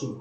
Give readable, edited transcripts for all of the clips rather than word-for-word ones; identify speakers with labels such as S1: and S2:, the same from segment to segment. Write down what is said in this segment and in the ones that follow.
S1: Good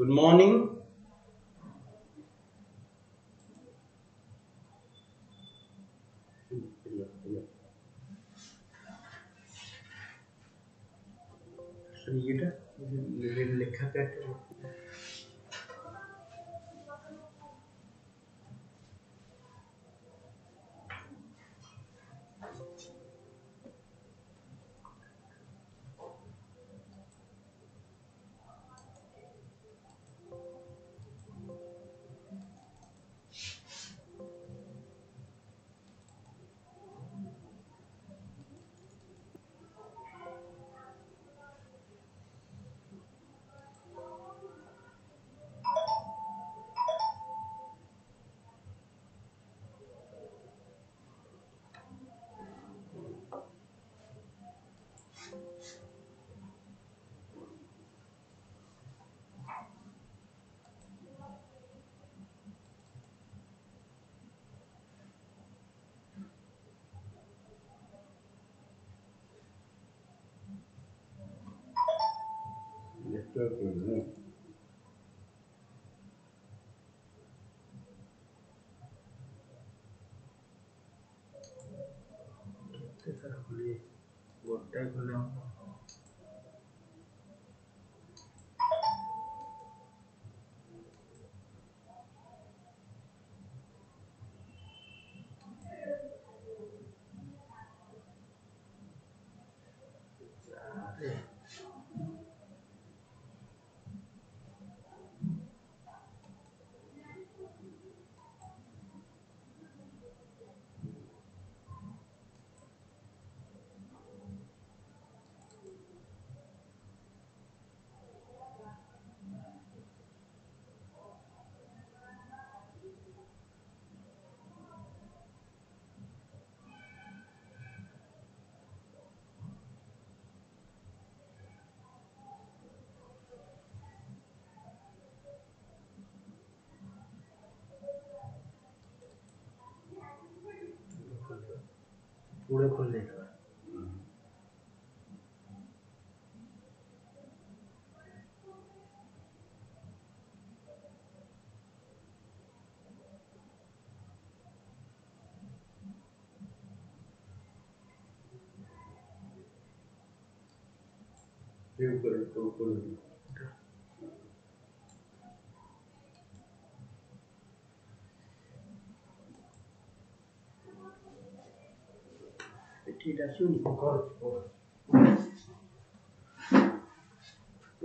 S1: morning.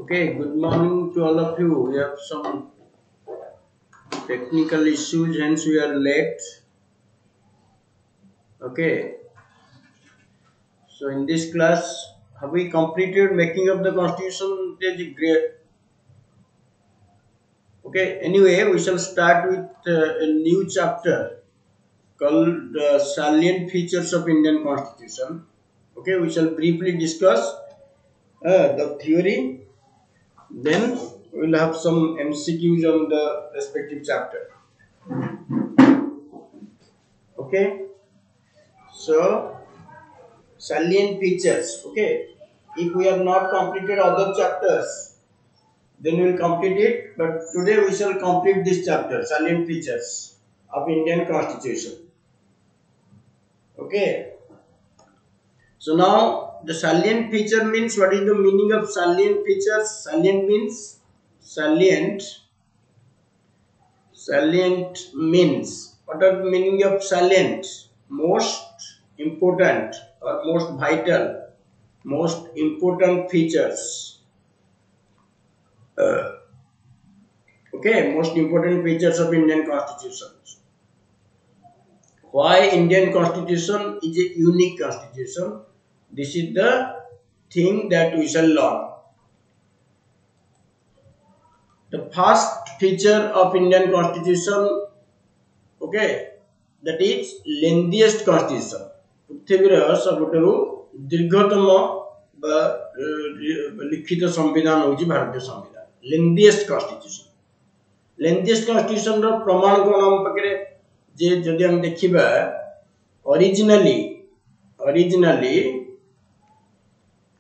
S1: Okay, good morning to all of you. We have some technical issues, hence we are late. Okay, so in this class, have we completed making of the constitution? It is great. Okay, anyway, we shall start with a new chapter called Salient Features of Indian Constitution. Okay, we shall briefly discuss the theory, then we will have some MCQs on the respective chapter. Okay, so salient features. Okay, if we have not completed other chapters, then we will complete it, but today we shall complete this chapter, salient features of Indian Constitution. Okay, so now the salient feature means, what is the meaning of salient features? Salient means what are the meaning of salient? most important or most vital, most important features. Okay, most important features of Indian Constitution. Why Indian Constitution is a unique constitution? This is the thing that we shall learn. The first feature of Indian Constitution, okay, that is lengthiest constitution. पृथ्वीर सबुठारु दीर्घतम लिखित संविधान होची भारतीय संविधान. Lengthiest constitution. Lengthiest constitution रो प्रमाण कोन हम पकरे जे जदि हम देखिबा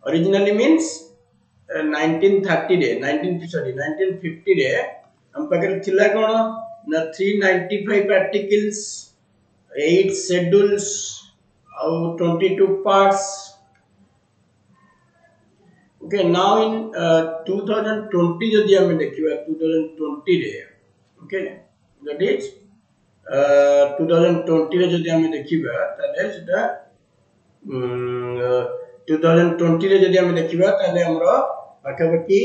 S1: originally means 1930 रे 1950 रे हम पकरे थिला कोन ना 395 आर्टिकल्स, 8 schedules और 22 parts. Okay, now in 2020 जदि हमें देखिबा 2020 रे, okay, that is 2020 रे जदि हमें देखिबा ताले सेटा 2020 रे जदि हमें देखिबा ताले हमरो पाखापाखि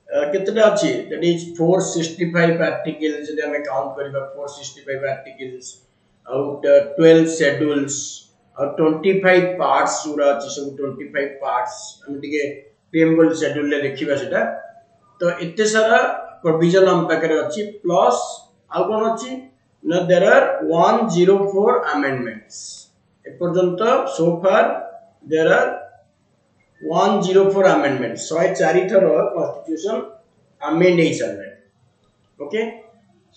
S1: केतेटा अछि, that is 465 articles जदि हमें काउंट करिबा 465 articles out 12 schedules और 25 parts पूरा अछि, सब 25 parts हम टिके preamble schedule ले देखिबा सेटा. तो एते सारा प्रोविजन हम पाकरे अछि प्लस आ कोन अछि ना देयर आर 104 amendments. ए पर्यंत सो फार देयर आर 104 amendments. 104 थर कॉन्स्टिट्यूशन अमेंड हे चलबे. ओके,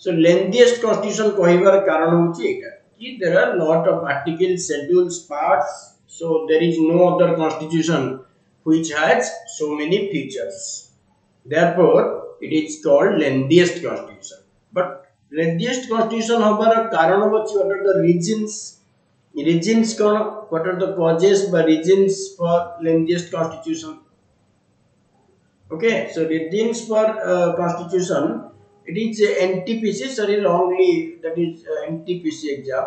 S1: सो लेंथीएस्ट कॉन्स्टिट्यूशन कहिबार कारण होछि एटा कि there are lot of articles, schedules, parts, so there is no other constitution which has so many features. Therefore it is called lengthiest constitution. But lengthiest constitution hobar karan hochi, what are the reasons kon, what are the causes by reasons for lengthiest constitution? Okay, so reasons for constitution, it is NTPC, sorry, wrongly, that is NTPC exam.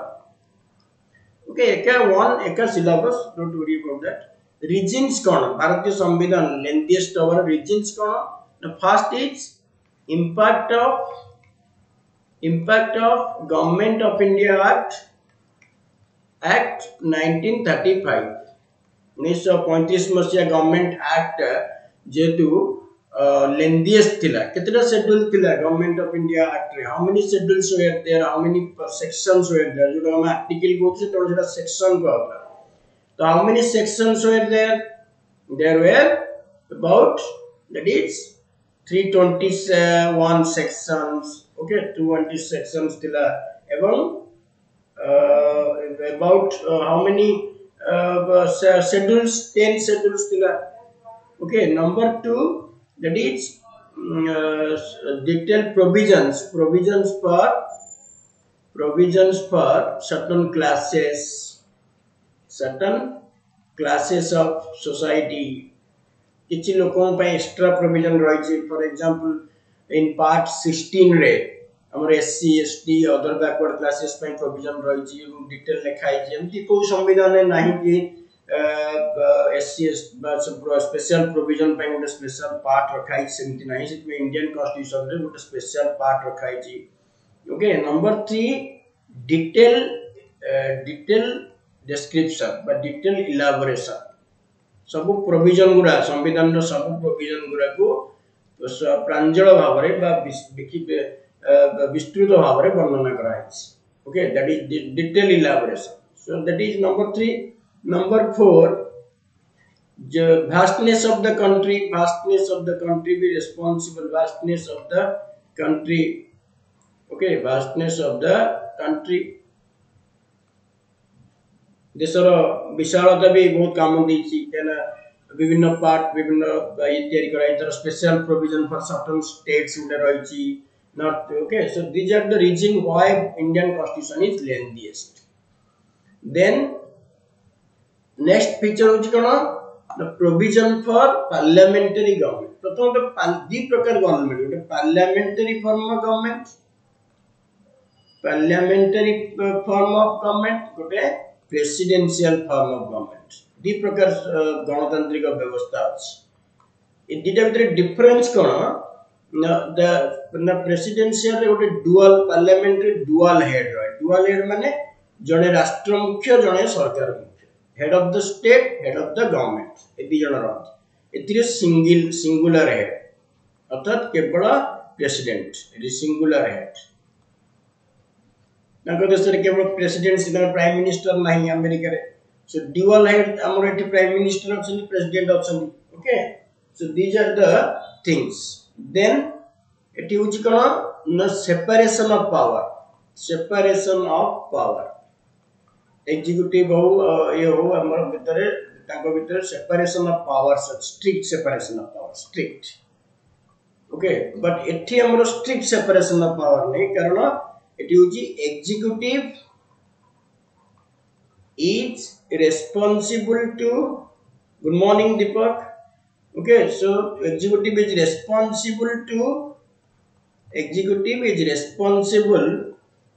S1: Okay, eka syllabus, don't worry about that. Reasons kon, Bharatiya Samvidhan lengthiest our reasons kon. The first is impact of Government of India Act 1935. 1935 मसिया government act जेतु lengthiest थिला. केतेटा schedule थिला government of India act रे? How many schedules were there, how many sections were there? जो हम article कोचे तो जेटा सेक्शन कहला. तो how many sections were there? There were about, that is 321 sections. Okay, 220 sections थिला. एवं about how many schedules? 10 schedules थिला. Okay, number 2, that is detailed provisions for certain classes of society. किछि लोकों पे एक्स्ट्रा प्रोविजन रही छी. For example in part 16 रे हमर SC ST other backward classes पे प्रोविजन रही छी, डिटेल लिखाई छी. एमती कोई संविधान में नहीं कि एससी स्पेशल प्रोविजन पे गोटे स्पेशल पार्ट रखाई सेमती नहीं. से इंडियन कॉन्स्टिट्यूशन रे गोटे स्पेशल पार्ट रखाई छी. ओके, नंबर 3, डिटेल डिस्क्रिप्शन बा डिटेल इलाबोरेशन. सब प्रोविजन गुरा संविधान रो सब प्रोविजन गुरा को प्रांजल भाव रे बा विस्तृत भाव रे वर्णना करा है. Okay, that is detail elaboration. So that is number 3. Number 4, the vastness of the country be responsible. Vastness of the country. Okay, vastness of the country. देशर विशालता भी बहुत काम देछि केना विभिन्न पार्ट विभिन्न ये तयारी कराई. तर special provision for certain states उडे रही छी not. Okay, so these are the reason why Indian constitution is lengthiest. Then next feature होछि कोन, the provision for parliamentary government. प्रथम तो दी प्रकार गवर्नमेंट, गोटे parliamentary form of government parliamentary form of government गोटे presidential form of government दी प्रकार गणतांत्रिक व्यवस्था अछि ए दिटा भितर डिफरेंस कोन the presidential गोटे dual parliamentary dual head माने जने राष्ट्र मुख्य जने सरकार मुख्य head of the state head of the government ए दी जन रहत एतिरे singular head अर्थात केवल president it is singular head ताको देश रे केवल प्रेसिडेंट सिना प्राइम मिनिस्टर नाही अमेरिका रे सो ड्युअल हेड हमर एटी प्राइम मिनिस्टर अछन प्रेसिडेंट अछन okay so these are the things then एटी उज कोन न सेपरेशन ऑफ पावर एग्जीक्यूटिव हो ये हो हमर भीतर ताको भीतर separation of powers strict separation of power strict okay but ethi amro strict separation of power nahi karana eti hoji executive is responsible to good morning Deepak okay so executive is responsible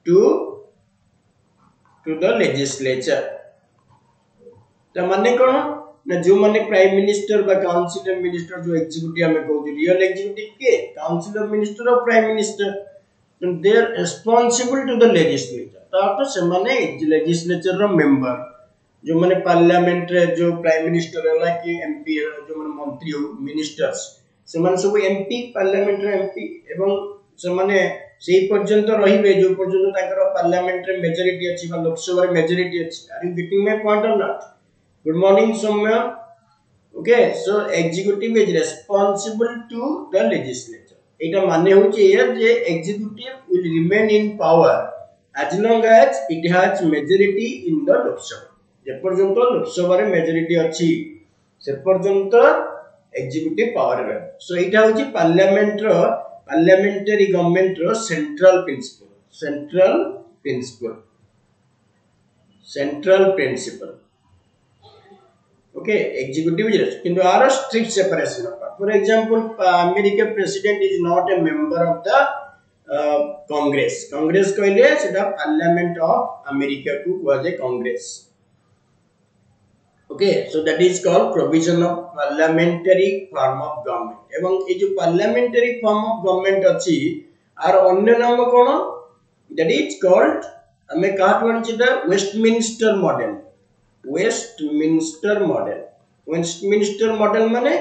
S1: to the legislature ta manne kono ना जो माने prime minister बा council minister जो executive हमें कहू real executive के council minister और prime minister they are responsible to the legislature तातो से माने लेजिस्लेचर रो मेंबर जो माने पार्लियामेंट रे जो प्राइम मिनिस्टर होला कि एमपी जो माने मंत्री हो मिनिस्टर्स से माने सब एमपी पार्लियामेंट रे एमपी एवं से माने सेही पर्यंत रहिबे जो पर्यंत ताकर पार्लियामेंट रे मेजॉरिटी अछि बा लोकसभा रे मेजॉरिटी अछि are you getting my point और not Good morning, Soumya. Okay, so executive is responsible to the legislature. Eta mane hoche here je executive will remain in power as long as it has majority in the Lok Sabha. Je porjonto Lok Sabha re majority achi se porjonto executive power re. So eta hoche parliamentary government ro central principle. Okay, executive is kintu are strict separation of power. For example, American president is not a member of the Congress. Congress कहले सेटा Parliament of America को was a Congress. Okay, so that is called provision of parliamentary form of government. एवं ये जो parliamentary form of government अछि आर अन्य नाम कोन that is called हमें काट वणचिता Westminster model. Westminster model माने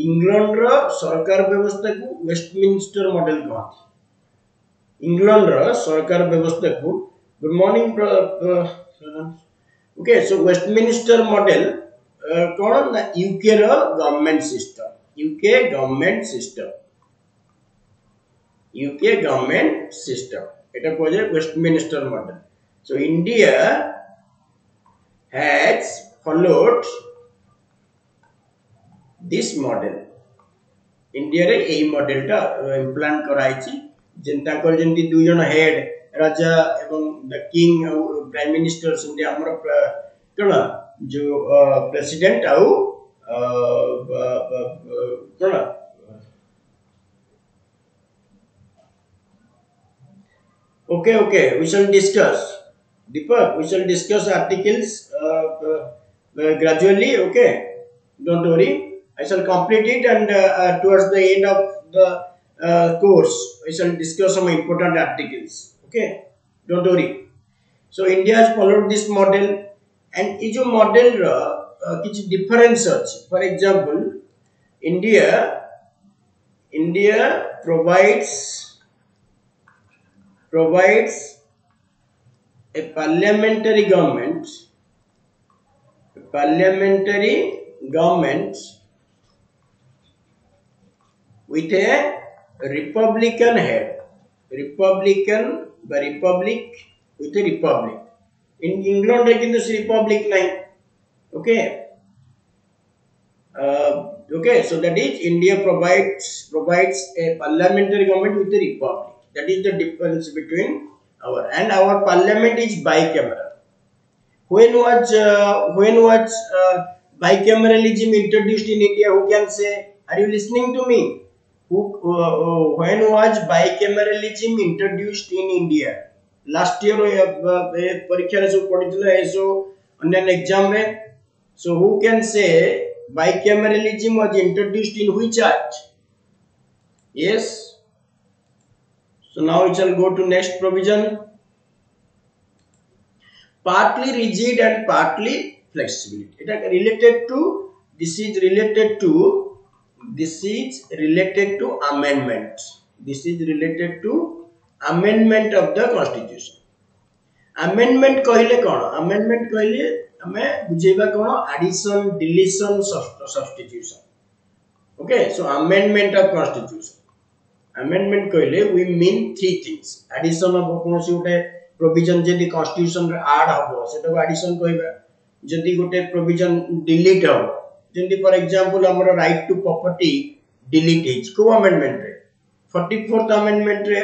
S1: इंग्लैंड रो सरकार व्यवस्था को वेस्टमिंस्टर मॉडल कहथि इंग्लैंड रो सरकार व्यवस्था को good morning okay so Westminster model कोन ना यूके रो गवर्नमेंट सिस्टम एटा कोजे Westminster model so India has followed this model. India रे ए मॉडल टा इम्प्लांट कराइछि जनता कर जंती दु जन हेड राजा एवं द किंग और प्राइम मिनिस्टर संदे हमर कोन जो प्रेसिडेंट आउ कोन okay we shall discuss Deepak, we shall discuss articles gradually, okay? Don't worry. I shall complete it and towards the end of the course, I shall discuss some important articles, okay? Don't worry. So, India has followed this model and this model which difference such. For example, India provides a parliamentary government with a republican head republic with a republic in England kintu republic nahi okay okay so that is India provides a parliamentary government with a republic that is the difference between our parliament is bicameral. When was bicameralism introduced in India? Who can say? Are you listening to me? When was bicameralism introduced in India? Last year परीक्षा रे सब पढ़िथिले एसो अन्य exam रे. So who can say bicameralism was introduced in which act? Yes. So now we shall go to next provision. Partly rigid and partly flexibility. It is related to this is related to amendment. This is related to amendment of the constitution. Amendment कहले कौन? Amendment कहले हमें बुझेबा कौन? Addition, deletion, substitution. Okay, so amendment of constitution. Amendment कहले we mean three things. Addition of कोनोसी गोटे provision जदि constitution रे add हबो सेटा को addition कहबा. जदि गोटे provision delete हबो जदि for example हमर right to property delete hedge को amendment रे 44th amendment रे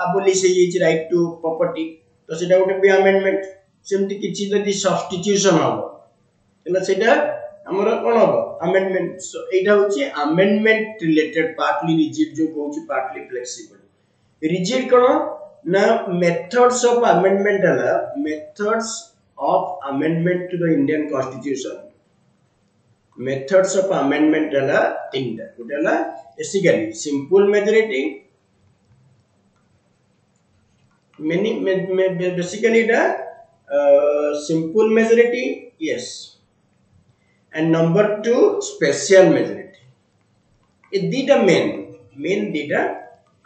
S1: abolish hedge right to property तो सेटा गोटे भी amendment सेमति किछि जदि substitution हबो तला सेटा हमर कोन हबो amendment. So एटा होची amendment related partly rigid जो कहूची partly flexible. Rigid कोन ना methods of amendment हला methods of amendment to the Indian constitution. Methods of amendment हला तीनटा गोटे हला basically simple majority basically ita simple majority yes and number 2 special majority. A दीटा main दीटा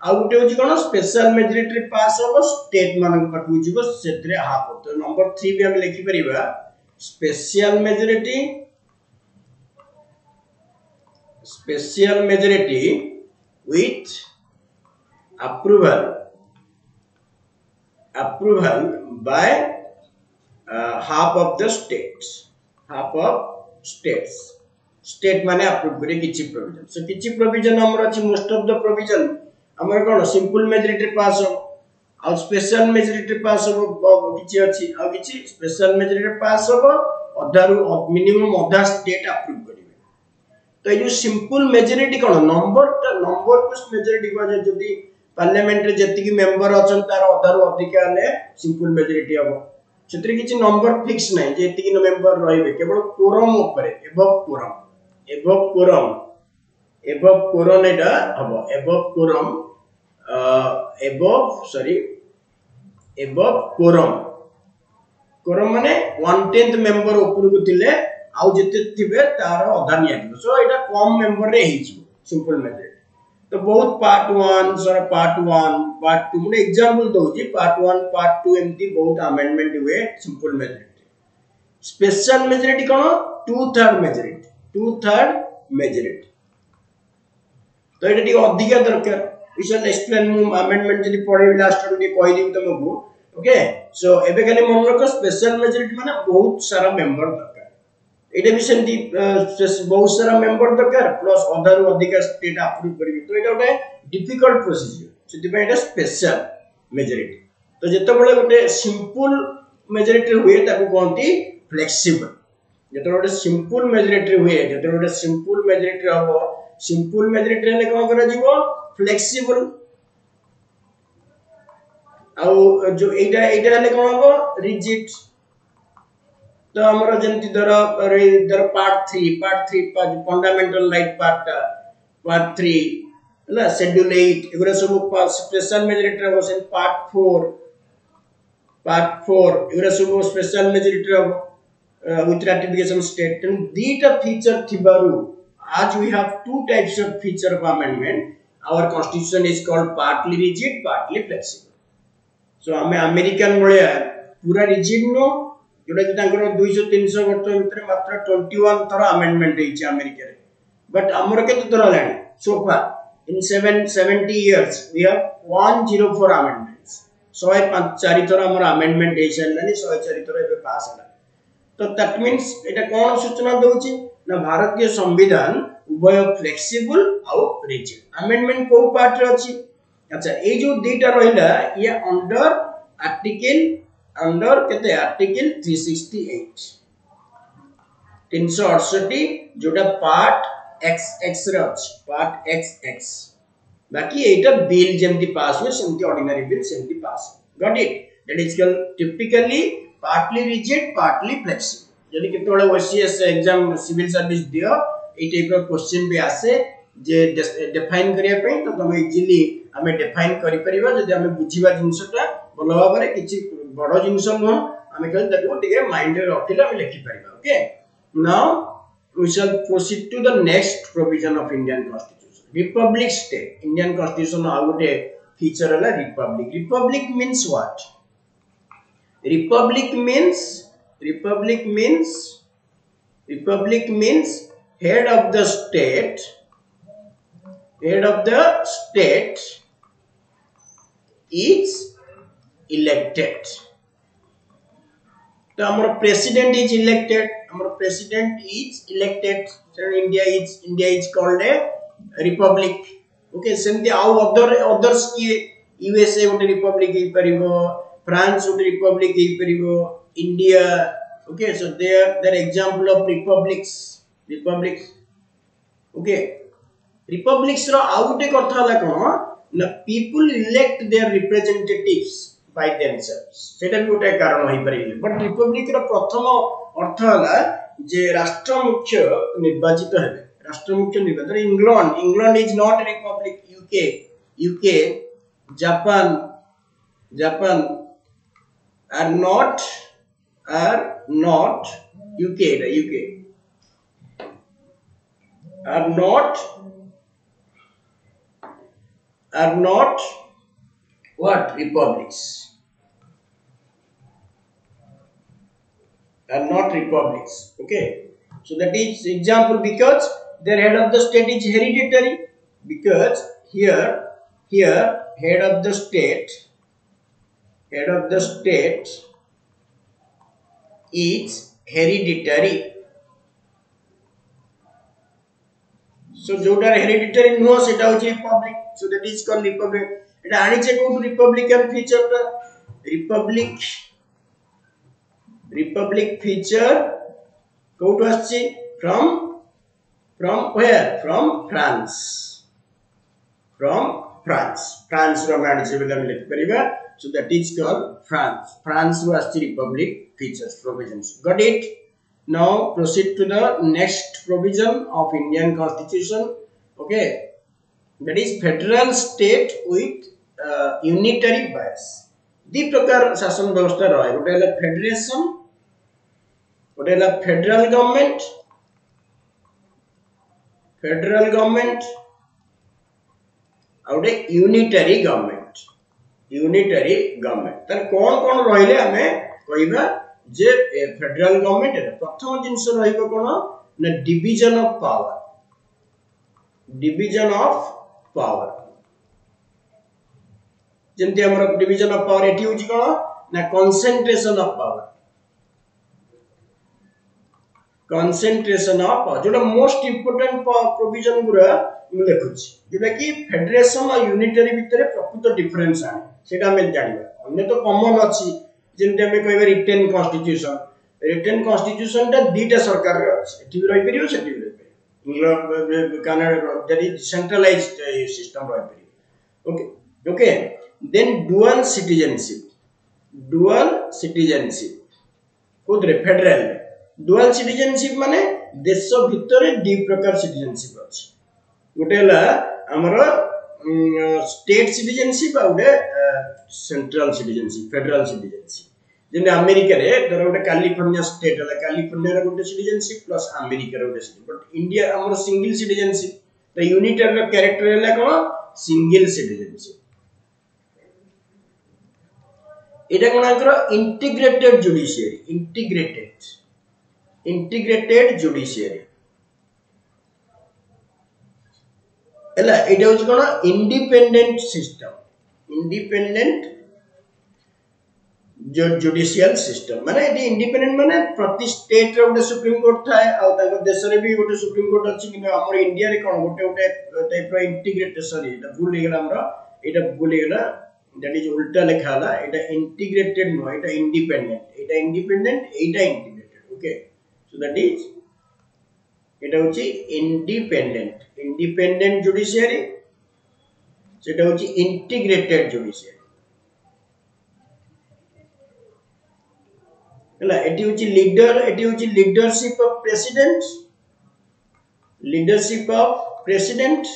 S1: आ गुटे होची कोन special majority पास हो state मानक पाटू जीवो सेतरे हाफ हो. तो नंबर 3 भी हम लिखि परिबा special majority with approval by half of the states. State माने approve करे किछि provision. So किछि provision हमर अछि most of the provision हमर कोन सिंपल मेजॉरिटी पास हो आ स्पेशल मेजॉरिटी पास हो किछि अछि आ किछि स्पेशल मेजॉरिटी पास हो अधारु मिनिमम अधा स्टेट अप्रूव करिवे. तो ए जो सिंपल मेजॉरिटी कोन नंबर को मेजॉरिटी को जदी पार्लियामेंट रे जति की मेंबर अछन तार अधारु अधिक आले सिंपल मेजॉरिटी हबो. छेत्री किछि नंबर फिक्स नै जे एति की मेंबर रहिबे केवल कोरम ऊपर एबव कोरम एटा हबो एबव कोरम माने 1/10 मेंबर ऊपर को थिले आउ जते थिबे तार आधा निया. सो एटा कम मेंबर रे हिजो सिंपल मेथड. तो बहुत पार्ट 1 सर पार्ट 1 पार्ट 2 मुने एग्जांपल दोजी पार्ट 1 पार्ट 2 एमती बहुत अमेंडमेंट हुए सिंपल मेथड. स्पेशल मेजॉरिटी कोन 2/3 मेजॉरिटी. तो एटा ठीक अधिक दरकार वी शैल एक्सप्लेन मु अमेंडमेंट जदी पढे लास्ट रे कहि दिउ तुमको. ओके सो एबे खाली मन रख स्पेशल मेजॉरिटी माने बहुत सारा मेंबर दरकार. एटा भी सेमती बहुत सारा मेंबर दरकार प्लस अधारु अधिक स्टेट अप्रूव करिवे. तो एटा गोटे डिफिकल्ट प्रोसीजर सेति पे एटा स्पेशल मेजॉरिटी. तो जेते बळे गोटे सिंपल मेजॉरिटी हुए ताको कोनती फ्लेक्सिबल. जेते गोटे सिंपल मेजॉरिटी हुए जेते गोटे सिंपल मेजॉरिटी हबो सिंपल मेजॉरिटी ले कोन करा जीवो फ्लेक्सिबल. आ जो एटा ले कोन हबो रिजिड. तो हमर जेंति दर पार्ट 3 फंडामेंटल राइट पार्ट 3 हला शेड्यूल 8 एगुरा सब स्पेशल मेजॉरिटी हबो. सेन पार्ट 4 एगुरा सब स्पेशल मेजॉरिटी हबो विथ रैटिफिकेशन स्टेट. तेन दीटा फीचर थिबारु आज we have two types of feature of amendment. Our constitution is called partly rigid partly flexible. So हमें अमेरिकन बळिया पूरा रिजिड नो जोटा कि तांकर 200-300 वर्ष भीतर मात्र 21 थरा अमेंडमेंट हेछि अमेरिका रे. बट हमर केते थरा लानी सो फार इन 70 इयर्स वी हैव 104 अमेंडमेंट्स. 104 थरा हमर अमेंडमेंट हेछि लानी 104 थरा एबे पास होला. तो दैट मींस एटा कोन सूचना दउछि ना भारतीय संविधान उभय फ्लेक्सिबल आउ रिजिड. अमेंडमेंट को पार्ट रे अछि. अच्छा ए जो दीटा रहिला ये अंडर केते आर्टिकल 368 368 जोटा पार्ट XX रे अछि पार्ट XX. बाकी एटा बिल जेमति पास हुए सेमति ऑर्डिनरी बिल सेमति pass. Got it. that is called typically partly rigid partly flexible. यदि केतोळे ओसीएस एग्जाम सिविल सर्विस दियो ए टाइप रो क्वेश्चन भी आसे जे डिफाइन करिया पई तो तुम इजीली हमें डिफाइन करि परिबा जदि हमें बुझिबा जिंसटा भलो भाबरे किछि बडो जिंस न हमें कहल ताको टिके माइंड रे रखिले हमें लिखि परिबा. Okay, now we shall proceed to the next provision of Indian Constitution. Republic state. Indian Constitution how would a feature a republic. Republic means what? Republic means head of the state is elected. So our president is elected. So India is called a republic. Okay, same how others की USA would republic ही परिवो, France would republic ही परिवो, India. Okay, so they are example of republics. Okay, republics रो आउटे करता है कौन? ना people elect their representatives by themselves. सेटा भी उठे कारण होई परिले. But republic रो प्रथम अर्थ है जे राष्ट्र मुख्य निर्वाचित है. राष्ट्र मुख्य निर्वाचित. England is not a republic. UK, Japan are not UK are not what republics. Are not republics. Okay, so that is example because their head of the state is hereditary. Because here head of the state is hereditary. So जोटा hereditary नुह सेटा होची republic. So that is called republic. एटा आनी चे कोन republican feature टा republic feature coat आछि from where? From France रो माने से बेला लिख परिबा. So that is called France रो आछि republic features provisions. Got it? Now proceed to the next provision of Indian Constitution. Okay, that is federal state with unitary bias. दी प्रकार शासन व्यवस्था रहे. गोटे है फेडरेशन, गोटे है फेडरल गवर्नमेंट और यूनिटरी गवर्नमेंट. तार कौन रहिले हमें कहबा जे फेडरल गवर्नमेंट है. प्रथम जिंस रहिबो कोन ना डिवीजन ऑफ पावर. जेमति हमर डिवीजन ऑफ पावर एठी होची कोन ना कंसंट्रेशन ऑफ पावर. जोटा मोस्ट इंपोर्टेंट प्रोविजन गुरा मु देखुची जेटा कि फेडरेशन और यूनिटरी भितर प्रकृत डिफरेंस आने सेटा हमें जानिबा. अन्य तो कॉमन अछि जेमति हमें कहबा रिटन कॉन्स्टिट्यूशन ता दीटा सरकार रे अछि. एठी भी रहि परियो सेठी भी रहि परियो. Canada that is centralized system रहि परियो. ओके देन डुअल सिटीजनशिप कोदरे फेडरल डुअल सिटीजनशिप माने देश भितर दी प्रकार सिटीजनशिप अछि. गोटे हला हमर स्टेट सिटीजनशिप आ गोटे सेंट्रल सिटीजनशिप फेडरल सिटीजनशिप. जेने अमेरिका रे धर गोटे कैलिफोर्निया स्टेट हला कैलिफोर्निया रे गोटे सिटीजनशिप प्लस अमेरिका रे गोटे सिटीजनशिप. बट इंडिया हमर सिंगल सिटीजनशिप. त यूनिटर रो कैरेक्टर हला कोन सिंगल सिटीजनशिप. एटा कोन आकर इंटीग्रेटेड जुडिशियरी एला एटा होच कोन इंडिपेंडेंट जुडिशियल सिस्टम. माने एटी इंडिपेंडेंट माने प्रति स्टेट रे गोटे सुप्रीम कोर्ट थाए आ ताको देश रे भी गोटे सुप्रीम कोर्ट अछि. कि हमर इंडिया रे कोन गोटे टाइप रो इंटीग्रेटेड सॉरी एटा भूल गेला हमरा that is उल्टा लिखा हला. एटा इंटीग्रेटेड नो एटा इंडिपेंडेंट एटा integrated. Okay, so that is एटा होची इंडिपेंडेंट जुडिशियरी सेटा होची इंटीग्रेटेड जुडिशियरी. हला एटी होची लीडरशिप ऑफ प्रेसिडेंट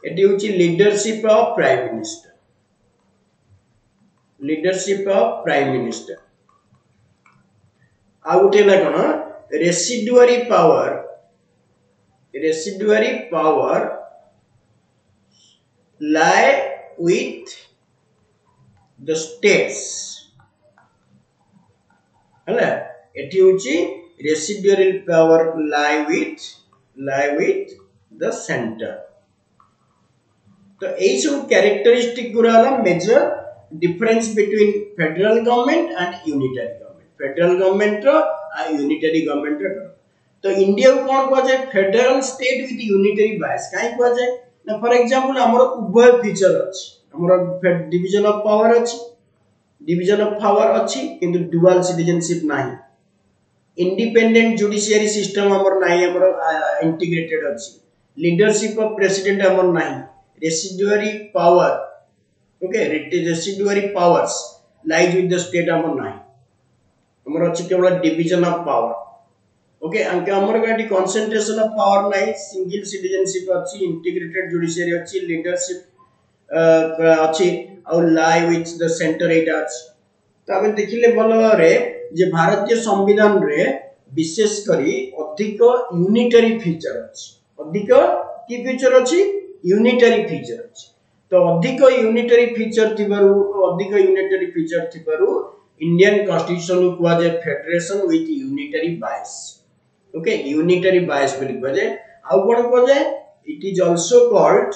S1: एटी होची लीडरशिप ऑफ प्राइम मिनिस्टर आ उठे ना कोन residuary power lie with the states हला एटी होची residuary power lie with the center तो यही सब कैरेक्टरिस्टिक गुरा major difference between federal government and unitary government federal government रो आ यूनिटरी गवर्नमेंट रो तो इंडिया को कोन को जाय फेडरल स्टेट विथ यूनिटरी बायस काई को जाय ना फॉर एग्जांपल हमर उभय फीचर अछि हमर डिवीजन ऑफ पावर अछि किंतु डुअल सिटीजनशिप नाही इंडिपेंडेंट जुडिशियरी सिस्टम हमर नाही हमर इंटीग्रेटेड अछि लीडरशिप ऑफ प्रेसिडेंट हमर नाही residuary powers lies with the state हमर नाही हमर अछि केवल डिवीजन ऑफ पावर ओके अंके हमर गाडी कंसंट्रेशन ऑफ पावर नाही सिंगल सिटीजनशिप अछि इंटीग्रेटेड जुडिशियरी अछि लीडरशिप अछि और लाई विथ द सेंटर एटा अछि त हम देखिले भलो रे जे भारतीय संविधान रे विशेष करी अधिक यूनिटरी फीचर अछि अधिक की फीचर अछि यूनिटरी फीचर अछि तो अधिक यूनिटरी फीचर थिबारु इंडियन कॉन्स्टिट्यूशन को जे federation with unitary bias okay unitary bias बोली बजे आउ कोन को जे it is also called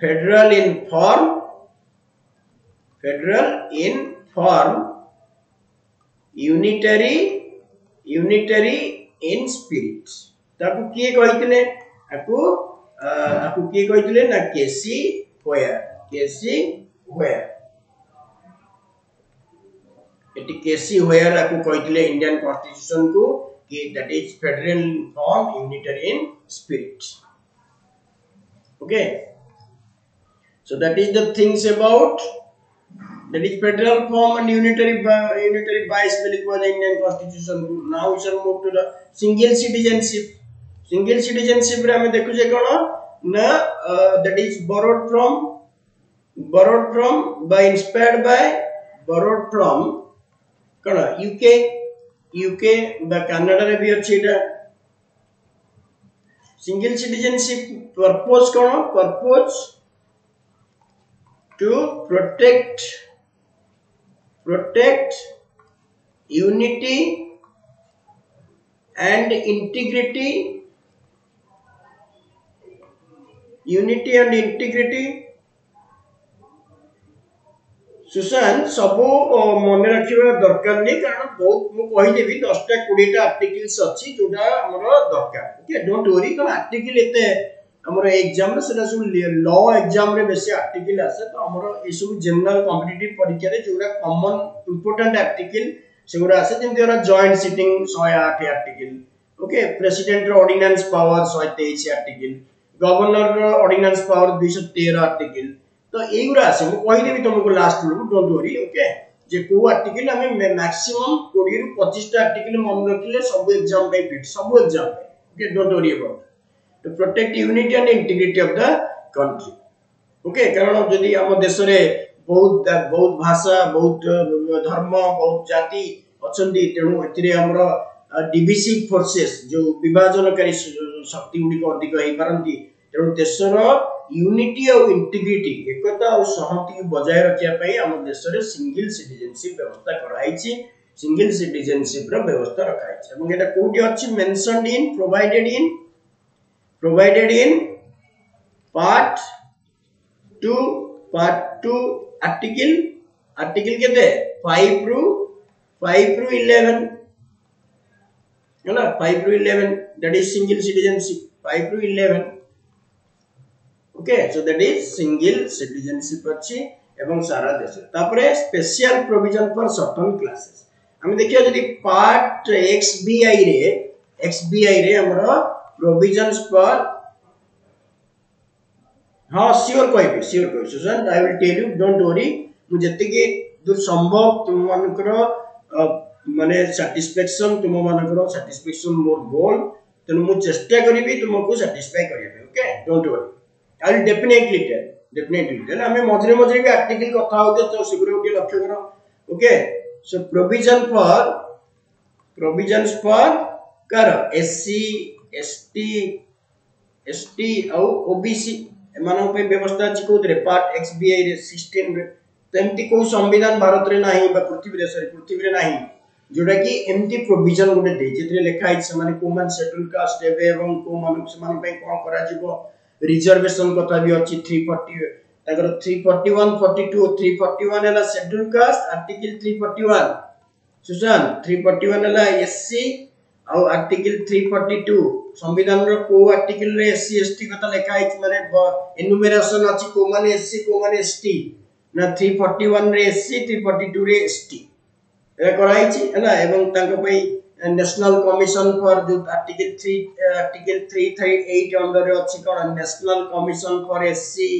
S1: federal in form unitary in spirit ताकू किए कहितले आकू किए कहितले ना केसी होयर एटी केसी होयर आकू कहितले इंडियन कॉन्स्टिट्यूशन को कि that is federal in form unitary in spirit okay so that is the things about that is federal form and unitary bias will equal Indian constitution. Now we shall move to the single citizenship रे हमें देखु जे कोन ना that is borrowed from by inspired by borrowed from cone UK बा Canada रे भी अछि एटा single citizenship purpose to protect unity and integrity Sushant सब मन रखिबा दरकार नै कारण बहुत मु कहि देबी 10 टा 20 टा आर्टिकल्स अछि जोडा हमर दरकार okay don't worry cone article एते हमर एग्जाम रे सेटा सब लॉ एग्जाम रे बेसी आर्टिकल आसे तो हमर ए सब जनरल कॉम्पिटिटिव परीक्षा रे जोडा कॉमन इंपोर्टेंट आर्टिकल सेगुडा आसे जेंति ओरा joint sitting 108 article okay president रो ऑर्डिनेंस पावर 123 आर्टिकल गवर्नर रो ऑर्डिनेंस पावर 213 आर्टिकल तो एगुरा आसे मु कहि देबी तुमको लास्ट लो डोंट वरी ओके जे को आर्टिकल हमें मैक्सिमम 20 रु 25 टा आर्टिकल मन रखिले सब एग्जाम पे फिट सब एग्जाम पे okay don't worry about to protect unity and integrity of the country okay कारण जदी हम देश रे बहुत भाषा बहुत धर्म बहुत जाति अछंदी तेनु एतिरे हमरो डिविसिव फोर्सेस जो विभाजनकारी शक्ति गुडी को अधिक होई पारंती तेनु देशर यूनिटी और इंटीग्रिटी एकता और सहमति को बजाय रखिया पई हम देश रे सिंगल सिटीजनशिप व्यवस्था कराइछि सिंगल सिटीजनशिप रो व्यवस्था रखाइछि एवं एटा कोठी अछि mentioned in provided in part 2 article केते 5 रु 11 हैला 5 रु 11 दैट इज सिंगल सिटीजनशिप 5 रु 11 okay so that is single citizenship अछि एवं सारा देश तापरे special provision for certain classes हम देखियो जदी पार्ट XBI रे हमरो प्रोविजंस फॉर हाँ सियोर कहि Sushant I will tell you don't worry मु जति के दूर संभव तुम मानकर माने सैटिस्फैक्शन तुम मानकर सैटिस्फैक्शन मोर गोल तेनु मु चेष्टा करिवि तुमको सैटिस्फाई करिया okay don't worry I will definitely tell हमें मझरे मझरे भी आर्टिकल कथा होते तो सिगुरे उठी लक्ष्य करो ओके सो प्रोविजंस फॉर कर एससी एसटी एसटी और ओबीसी एमान पे व्यवस्था अछि कोथरे पार्ट एक्सबीआई रे 16 रे तेमती को संविधान भारत रे नाही बा पृथ्वी रे नाही जोडा कि एमती प्रोविजन गुटे दे जेतरे लिखा है से माने को मान शेड्यूल कास्ट हेबे एवं को मान से मान पे कोन करा जिवो रिजर्वेशन कथा भी अछि 340 तागर 341 42 341 हला शेड्यूल कास्ट आर्टिकल 341 सुशांत 341 हला एससी और आर्टिकल 342 संविधान रो को आर्टिकल रे एससी एसटी कथा लिखा है माने एनुमरेशन अछि को माने एससी को माने एसटी ना 341 रे एससी 342 रे एसटी ए कराई छि हला एवं तांको पई नेशनल कमिशन फॉर जो आर्टिकल 338 अंडर रे अछि कोन नेशनल कमिशन फॉर एससी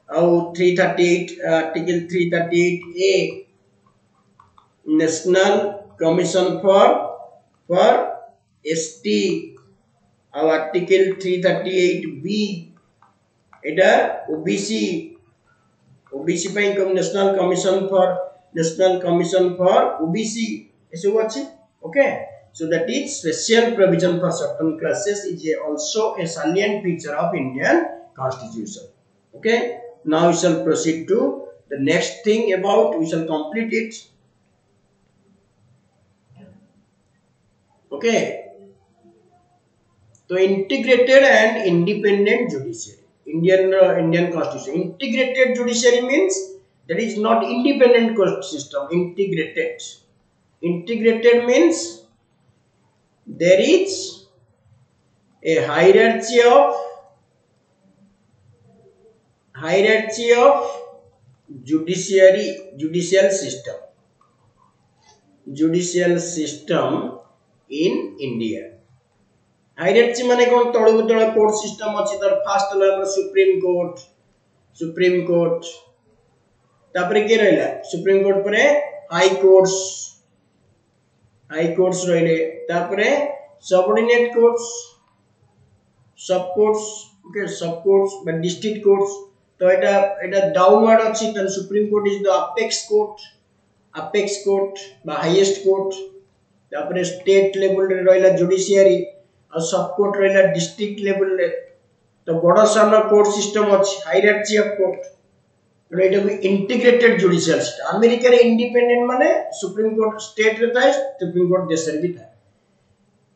S1: और 338 article 338 A national commission for ST और आर्टिकल 338 बी एटा ओबीसी ओबीसी पई नेशनल कमिशन फॉर ओबीसी एसो अछि okay so that is special provision for certain classes is also a salient feature of Indian constitution okay now we shall proceed to the next thing about we shall complete it okay so integrated and independent judiciary Indian constitution integrated judiciary means that is not independent court system integrated means there is a hierarchy of judicial system in India hierarchy माने कोन तळगु तळ court system अछि तर fast हला हमर supreme court तापरे के रहला supreme court परे हाई कोर्ट्स रहिले तापरे सबऑर्डिनेट कोर्ट्स सब कोर्ट्स बट डिस्ट्रिक्ट कोर्ट्स तो एटा डाउनवर्ड अछि तन supreme court is the apex court बा हाईएस्ट कोर्ट तापरे स्टेट लेवल रे रहला जुडिशियरी और सब कोर्ट रहला डिस्ट्रिक्ट लेवल रे तो बड़ा सारा कोर्ट सिस्टम अछि हायरार्की ऑफ कोर्ट एटा भी इंटीग्रेटेड जुडिशियल सिस्टम अमेरिका रे इंडिपेंडेंट माने सुप्रीम कोर्ट स्टेट रे थाए सुप्रीम कोर्ट देश रे भी थाए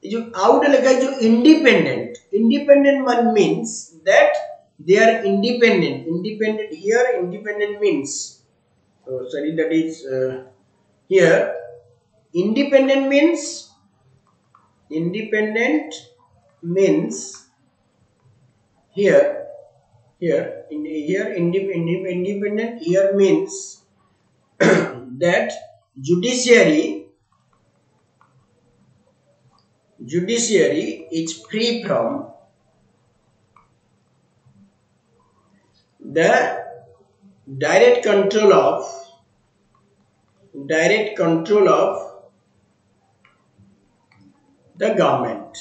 S1: ये जो आउट लगा जो independent one means that they are independent here independent means so sorry that is here independent means here independent here means that judiciary is free from the direct control of the government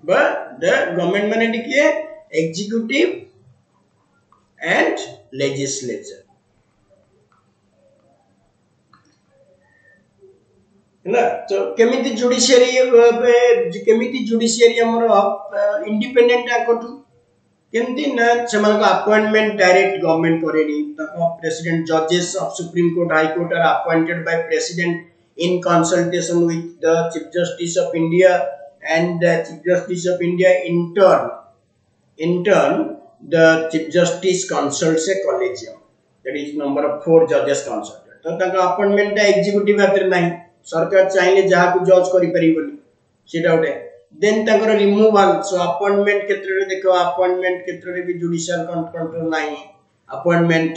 S1: but the government माने देखिए executive and legislature है ना तो केमिति judiciary हमर independent आकोटू केमती ना समान को अपॉइंटमेंट डायरेक्ट गवर्नमेंट करेनी तको प्रेसिडेंट जजेस of supreme court high court are appointed by president in consultation with the chief justice of India and the chief justice of India in turn the chief justice consults a collegium that is number of 4 judges consulted तो तका appointment executive हाथ नहीं सरकार चाहिए जहा को जज करि परिबनी सेटा उठे देन तकर रिमूवल सो अपॉइंटमेंट क्षेत्र रे देखो अपॉइंटमेंट क्षेत्र रे भी जुडिशियल कंट्रोल नहीं अपॉइंटमेंट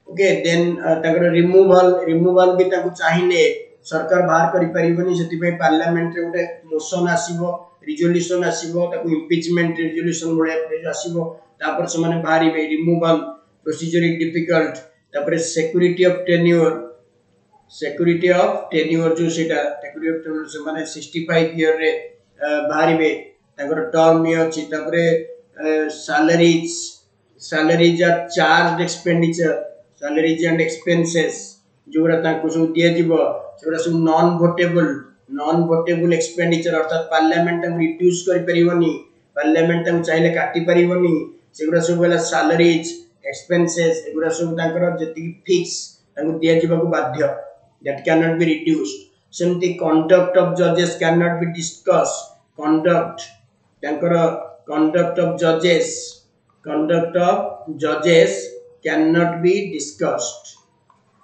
S1: ओके देन तकर रिमूवल भी ताको चाहिए सरकार बाहर करि परिबनी सेति पे पार्लियामेंट रे उठे मोशन आसीबो रिजोल्यूशन आसीबो ताको इम्पीचमेंट रिजोल्यूशन बडे आसीबो तापर से माने बाहरिबे रिमूवल प्रोसीजर इज डिफिकल्ट तापर सिक्योरिटी ऑफ टेन्योर जो सेटा सिक्योरिटी ऑफ टेन्योर से माने 65 ईयर रे बाहरिबे ताकर टर्म ये अछि तापर salaries are charged expenditure salaries and expenses जोरा ताको सब दिया जीवो जोरा सब नॉन वोटेबल एक्सपेंडिचर अर्थात पार्लियामेंट हम रिड्यूस करि परिबनी पार्लियामेंट हम चाहिले काटी परिबनी सेगुरा सब वाला salaries expenses एगुरा सब ताकर जति फिक्स ताको दिया जीवको बाध्य that cannot be reduced सेमति conduct of judges cannot be discussed conduct of judges cannot be discussed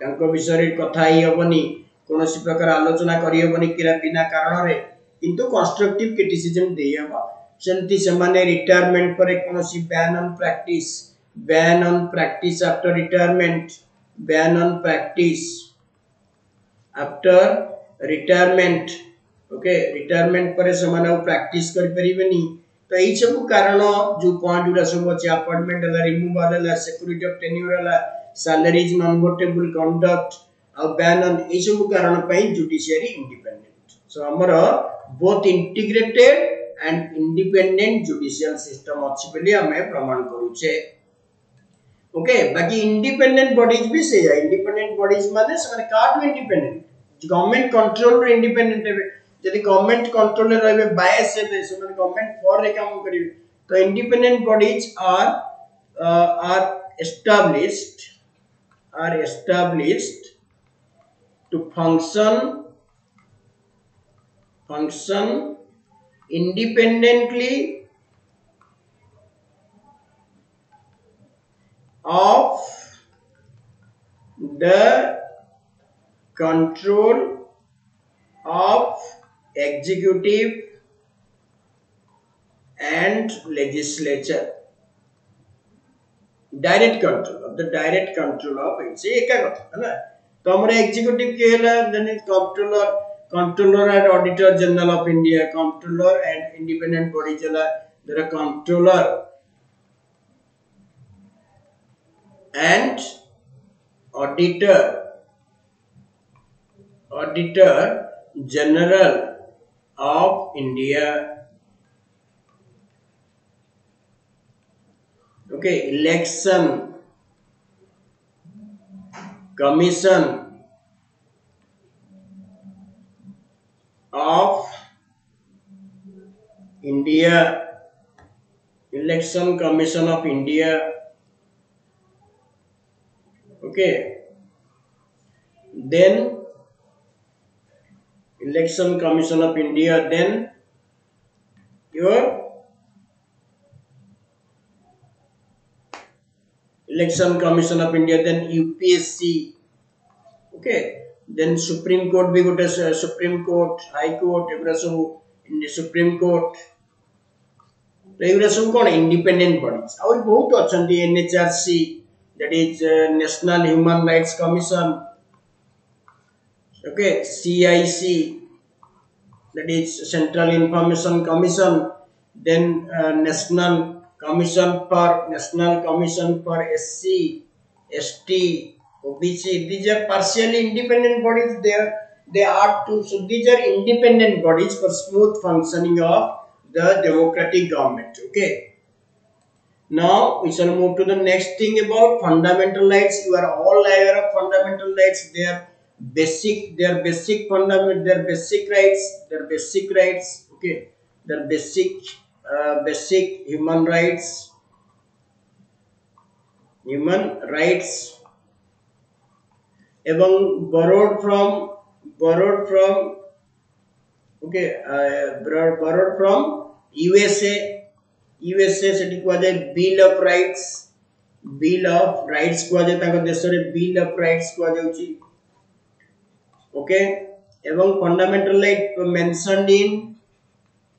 S1: तांको विषय कथा ही हबनी कोनोसी प्रकार आलोचना करि हबनी किरा बिना कारण रे किंतु कंस्ट्रक्टिव क्रिटिसिज्म दे हबा सेमति समाने रिटायरमेंट पर कोनोसी ban on practice after retirement ban on practice after retirement okay retirement पर समाने प्रैक्टिस करि परिबेनी तो एई सब कारण जो पॉइंट उरा सब अछि अपॉइंटमेंट हला रिमूवल हला सिक्योरिटी ऑफ टेन्योर हला salaries non votable conduct और बैन ऑन एई सब कारण पई जुडिशियरी इंडिपेंडेंट सो हमर both integrated and independent judicial system अछि बेली हमें प्रमाण करूछे ओके बाकी इंडिपेंडेंट बॉडीज भी से इंडिपेंडेंट बॉडीज माने से काट इंडिपेंडेंट गवर्नमेंट कंट्रोल रे इंडिपेंडेंट हेबे यदि गवर्नमेंट कंट्रोल रे रहबे बायस हेबे से गवर्नमेंट फॉर रे काम करिवे तो independent bodies are established to function independently of the control of executive and legislature direct control of it से एका कथा है ना तो हमर एग्जीक्यूटिव के हला then controller and auditor general of India controller and independent body चला there controller and auditor general of India okay election commission of India okay then election commission of India then your election commission of India then UPSC okay then Supreme Court भी गोटे Supreme Court High Court एगुरा सब in the Supreme Court तो एगुरा सब कोन independent bodies और बहुत अछंती NHRC that is National Human Rights Commission okay CIC that is Central Information Commission then National Commission for SC, ST, OBC. These are partially independent bodies. They are so these are independent bodies for smooth functioning of the democratic government. Okay. Now we shall move to the next thing about fundamental rights. You are all aware of fundamental rights. They are basic rights. Okay. Their basic human rights এবং borrowed from USA सेठी को जाय bill of rights को जाय ताको देश रे bill of rights को जाउची ओके एवं fundamental right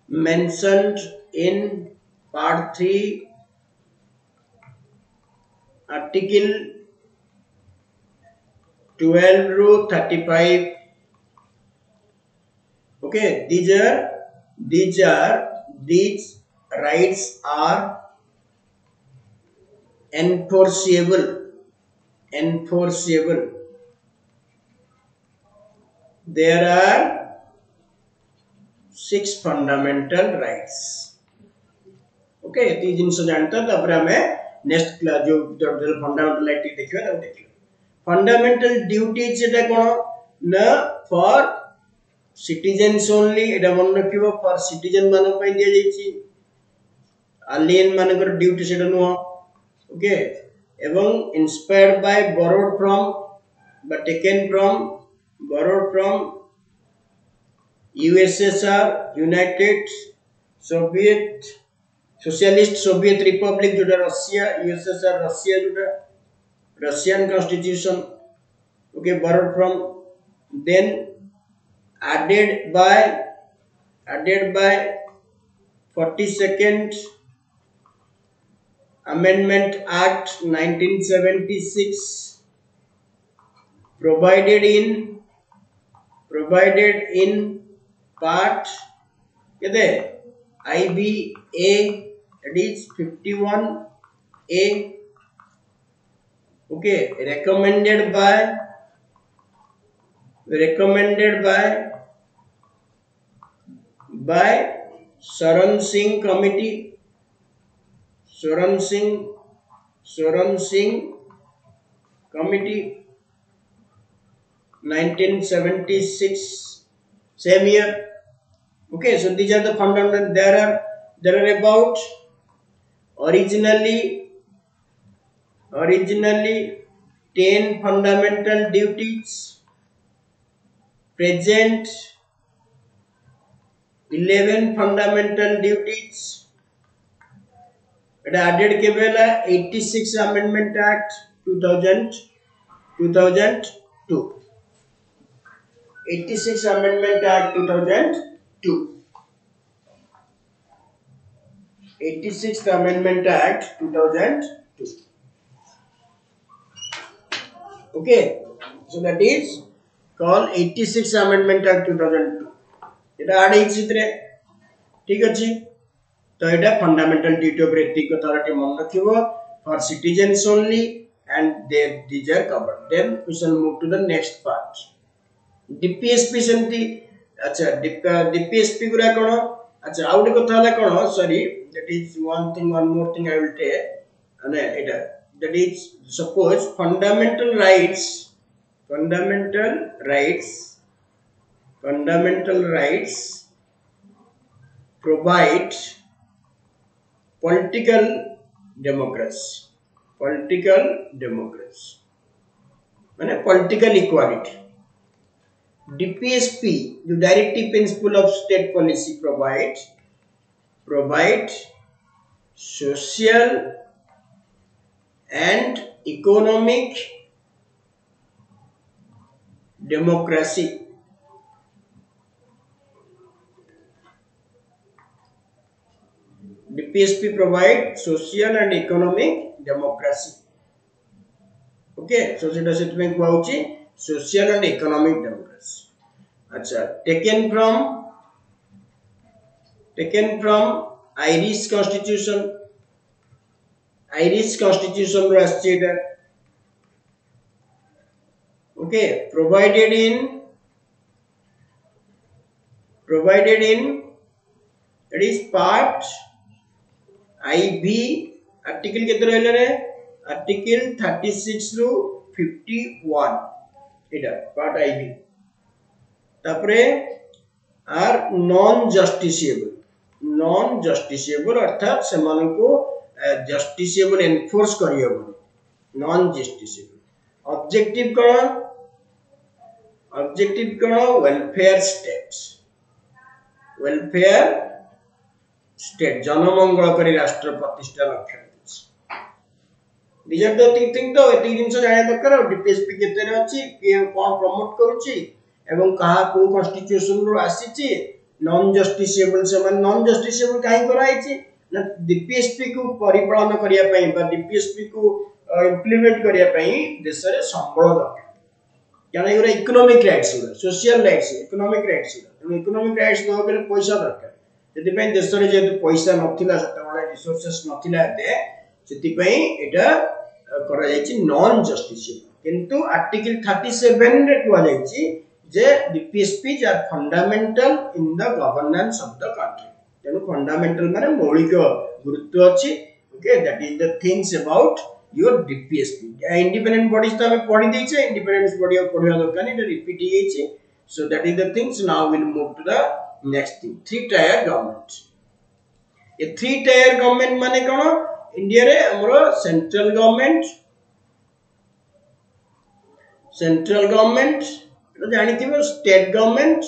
S1: mentioned in part 3 article 12 ru 35 okay these are these rights are enforceable. There are 6 fundamental rights. Okay ये जिनस जानता तापर हमें नेक्स्ट क्लास जो फंडामेंटल राइट देखिबा ताको देखिबा फंडामेंटल ड्यूटीज एटा कोन ना फॉर सिटीजन्स ओनली एटा मन रखिबो फॉर सिटीजन मान पई दिया जाईची एलियन मानकर ड्यूटी सेटा नो ओके एवं inspired by borrowed from but taken from borrowed from USSR United Soviet Socialist Soviet Republic जोटा रशिया USSR रशिया जोटा Russian Constitution okay borrowed from then added by 42nd Amendment Act 1976 provided in part कहते IBA that is 51A okay recommended by Sharan Singh committee 1976 same year okay so these are the fundamental there are about originally 10 fundamental duties present 11 fundamental duties it added kebela 86 Amendment Act 2002 86 Amendment Act 2002 86th Amendment Act 2002 okay so that is called 86th Amendment Act 2002 এটা আড়ে চিত্রে ঠিক আছে তো এটা fundamental duty of ethic authority মনে রাখিবো for citizens only and there these are covered then we shall move to the next part DPSP सेमती अच्छा DPSP गुरा कोन अच्छा आउट कथा हला कोन sorry that is one more thing I will tell ane eta that is suppose fundamental rights provide political democracy माने political equality DPSP the directive principle of state policy provide social and economic democracy DPSP provide social and economic democracy okay so सेटा set में कहउची social and economic democracy अच्छा taken from Irish constitution ro ascheda okay provided in that is part IB article केते रहले रे article 36 ru 51 एटा part IB तापरे are non justiciable अर्थात सेमानको justiciable enforce करियबो non justiciable objective कोन welfare state जनमंगल करी राष्ट्र प्रतिष्ठा लक्ष्य these are the thing तो एती जिंस जाने दरकार DPSP केते रे अछि के कोन प्रमोट करूची एवं कहा को कॉन्स्टिट्यूशन रो आसीची नॉन जस्टिसेबल सेमन नॉन जस्टिसेबल काई कराइची ना DPSP को परिपालन करिया पई बा DPSP को इम्प्लीमेंट करिया पई देश रे संबल दरकार यानी एगो economic rights social rights economic rights दो बेले पैसा दरकार ସେଥିପାଇଁ ଦେଶରେ ଯେହେତୁ ପଇସା ନଥିଲା ସେତେବେଳେ ରିସୋର୍सेସ୍ ନଥିଲା ଏତେ ସେଥିପାଇଁ ଏଟା କରାଯାଇଛି ନନ୍ ଜଷ୍ଟିସିଏबल କିନ୍ତୁ ଆର୍ଟିକल 37 ରେ କୁହାଯାଇଛି ଯେ DPSPs are fundamental in the governance of the country ତେଣୁ fundamental ମାନେ ମୌଳିକ ଗୁରୁତ୍ୱ ଅଛି okay that is the things about your DPSP independent bodies ତ ଆମେ ପଢି ଦେଇଛେ independent body ପଢିବା ଦରକାର ନାହିଁ ଏଟା ରିପିଟ୍ ହେଇଯାଇଛି so that is the things now we'll move to the next thing 3-tier government ये 3-tier government माने कौन इंडिया रे हमरो सेंट्रल गवर्नमेंट तो जानी थी स्टेट गवर्नमेंट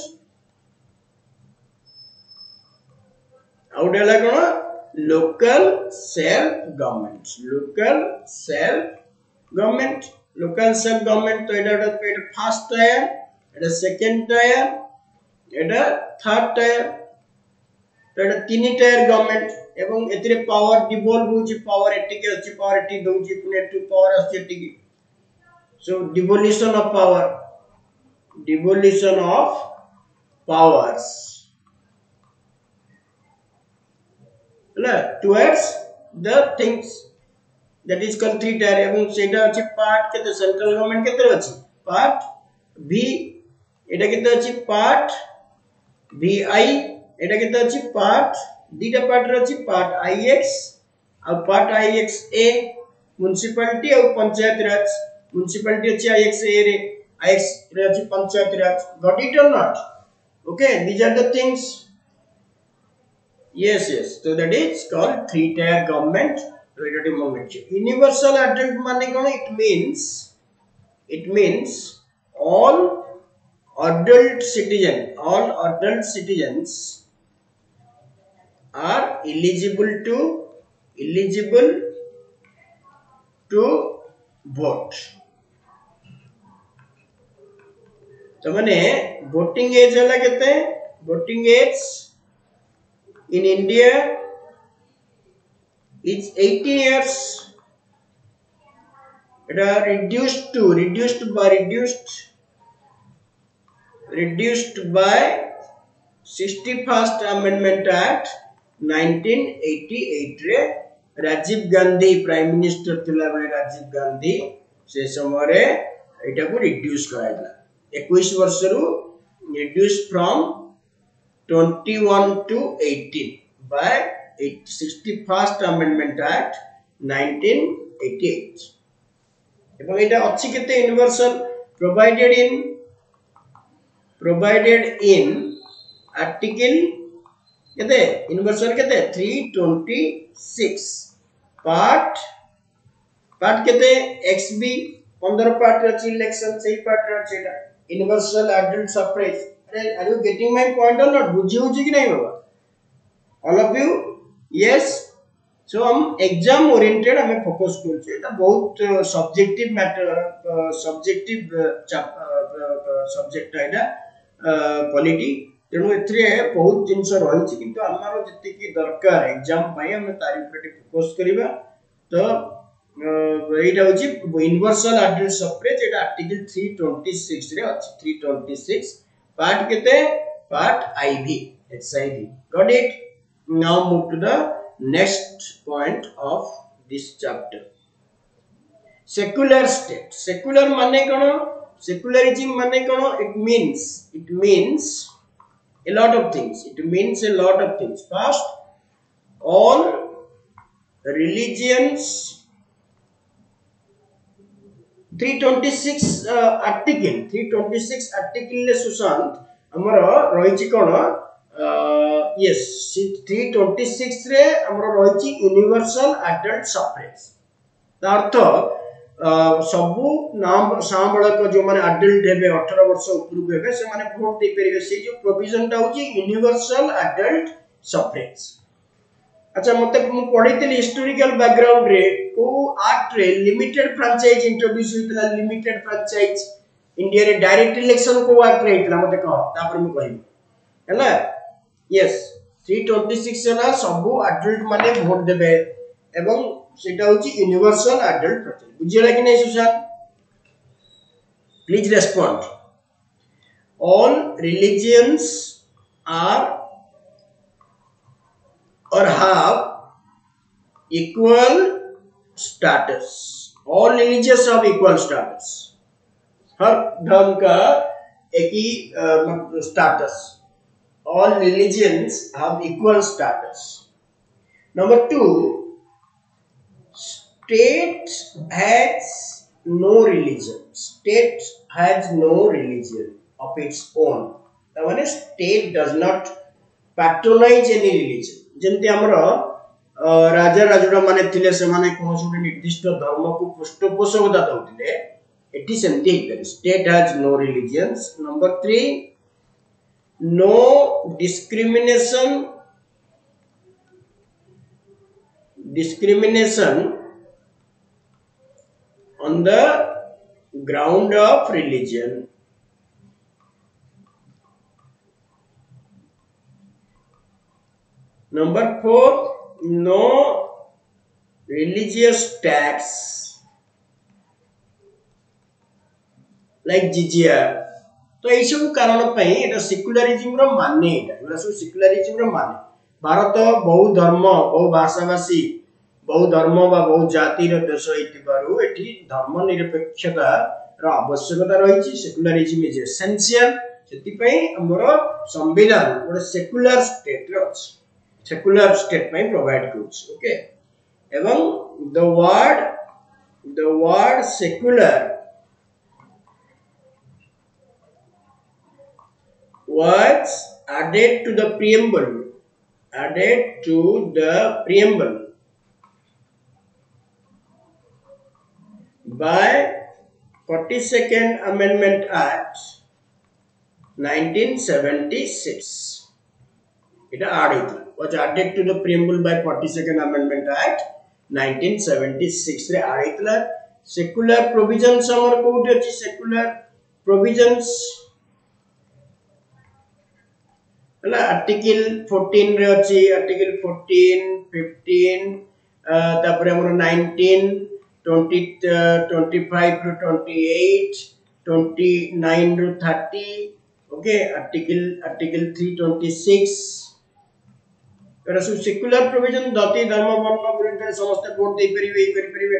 S1: आउडेला कौन लोकल सेल्फ गवर्नमेंट तो एटा फर्स्ट टायर एटा सेकंड टायर एटा थर्ड टायर तो एटा 3-tier गवर्नमेंट एवं एतिरे पावर डिवॉल्व होची पावर एटिके अछि पावर एटी दोची पुने एटू पावर अछि एटिके so devolution of powers towards the things that is called 3-tier एवं सेटा अछि पार्ट केते सेंट्रल गवर्नमेंट केते अछि पार्ट बी एटा केते अछि पार्ट VI एटा केते अछि पार्ट दीटा पार्ट रे अछि पार्ट IX और पार्ट IXA म्युनिसिपैलिटी और पंचायत राज म्युनिसिपैलिटी अछि IXA रे IX रे अछि पंचायत राज गॉट इट और not okay these are the things yes so that is called 3-tier government relative moment universal adult माने कोन it means all adult citizens are eligible to vote तो माने voting age हला केते voting age in India is 18 years it are reduced by 61st Amendment Act 1988 रे Rajiv Gandhi prime minister थिला बले राजीव गांधी से समय रे एटा को रिड्यूस कराइला 21 वर्ष रु reduce from 21 to 18 by 61st Amendment Act 1988 एवं एटा अछि केते यूनिवर्सल provided in article केते यूनिवर्सल केते 326 पार्ट केते XB 15 पार्ट अछि इलेक्शन सही पार्ट अछि एटा universal adult suffrage are you getting my point or not बुझी होची कि नहीं बाबा all of you yes so हम एग्जाम ओरिएंटेड हमें फोकस करछे एटा बहुत सब्जेक्टिव मैटर सब्जेक्टिव सब्जेक्ट एटा पॉलिटी तेणु एथरे बहुत जिंस रहिछि किंतु हमरो जति की दरकार एग्जाम पई हम तारि ऊपर फोकस करिबा तो एटा होची यूनिवर्सल एडल्ट सफ्रेज एटा आर्टिकल 326 रे अछि 326 part kete part IV XIV got it now move to the next point of this chapter secular state secular mane kono secularism mane kono it means a lot of things first all religions 326 article ले सुशांत हमरो रहिछि कोन yes 326 रे हमरो रहिछि universal adult सफ्रेज अर्थ सबु नाम सामबळक जो माने एडल्ट हेबे 18 वर्ष ऊपर हेबे से माने वोट दे परिबे से जो प्रोविजन ता होछि यूनिवर्सल एडल्ट सफ्रेज अच्छा मते मु पढितली हिस्टोरिकल बैकग्राउंड रे को एक्ट रे लिमिटेड फ्रैंचाइज इंट्रोड्यूस होतला लिमिटेड फ्रैंचाइज इंडिया रे डायरेक्ट इलेक्शन को एक्ट रे हितला मते कह तापर मु कहि हला यस 326 हला सबु एडल्ट माने वोट देबे एवं सेटा होची यूनिवर्सल एडल्ट फ्रैंचाइज बुझियला कि नै Sushant please respond all religions are or have equal status. All religions have equal status. हर धर्म का एक ही status. All religions have equal status. Number two, state has no religion. State has no religion of its own. That means state does not patronize any religion. जेमती हमरो राजा राजुड़ा माने थिले से माने कोनोसी गोटे निर्दिष्ट धर्म को पृष्ठपोषकता दउथिले एटी सेमती हेतले state has no religions. Number 3, no discrimination on the ground of religion. Number 4, no religious tax like jizya. तो यही सब कारण पई एटा सेक्युलरिज्म रो माने एटा सब सेक्युलरिज्म रो माने. भारत बहु धर्म बहु भाषाभाषी बहु धर्म बा बहु जाति रो देश हेतिबारु एठी धर्म निरपेक्षता रो आवश्यकता रहिछि. Secularism is essential. सेति पई हमर संविधान गोटे सेक्युलर स्टेट रो अछि. सेक्युलर स्टेट में प्रोवाइड करूछ. ओके. एवं the word secular was added to the preamble by 42nd Amendment Act 1976. It was added to the preamble by 42nd Amendment Act 1976 रे आड़ेतला. सेक्युलर प्रोविजंस हमर कोठे अछि. सेक्युलर प्रोविजंस हला आर्टिकल 14 रे अछि. आर्टिकल 14 15 तापर हमर 19 20 25 to 28 29 to 30. Okay. Article 326 era सब सेक्युलर प्रोविजन. जाति धर्म वर्ण विरुद्ध समस्त वोट दे परिवे करि परिवे.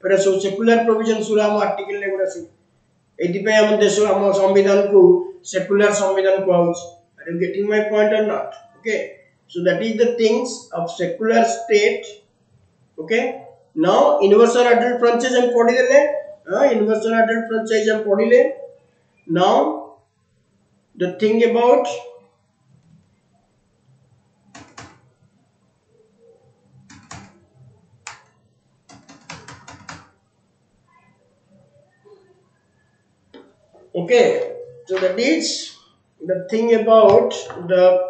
S1: एरा सब सेक्युलर प्रोविजन सुरा हम आर्टिकल ले गुरा सब एति पे हम देश हम संविधान को सेक्युलर संविधान को आउछ. Are you getting my point or not? Okay. So that is the things of secular state. Okay. Now universal adult franchise हम पढ़ी देले. Universal adult franchise हम पढ़ी ले. Now the thing about okay, so that is the thing about the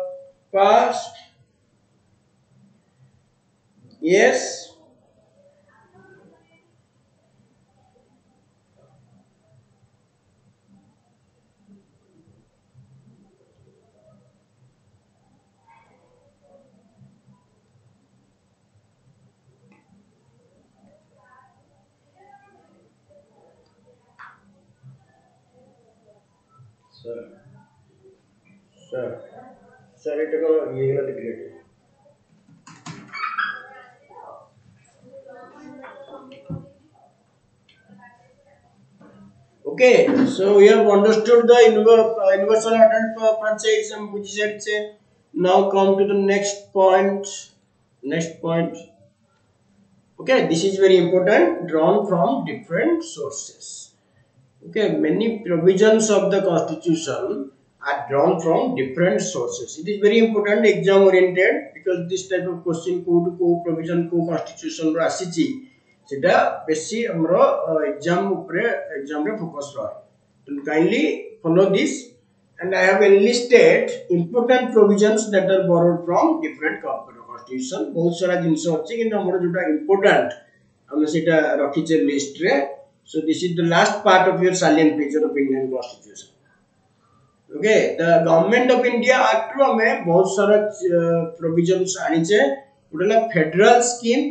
S1: past. Yes. Sir, it को ये गलत grade. Okay, so we have understood the universal adult franchise and which is say. Now come to the next point. Okay, this is very important. Drawn from different sources. Okay, many provisions of the constitution are drawn from different sources. It is very important, exam oriented, because this type of question को provision को constitution रो आसीची सेटा बेसी हमरो exam रे focus रहे. So kindly follow this, and I have enlisted important provisions that are borrowed from different constitution. बहुत सारा जिंस अछि कि हमरो जोटा important हम सेटा रखिचे लिस्ट रे. So this is the last part of your salient feature of Indian Constitution. Okay, the Government of India Act में बहुत सारा provisions आनी चे. उधरला federal scheme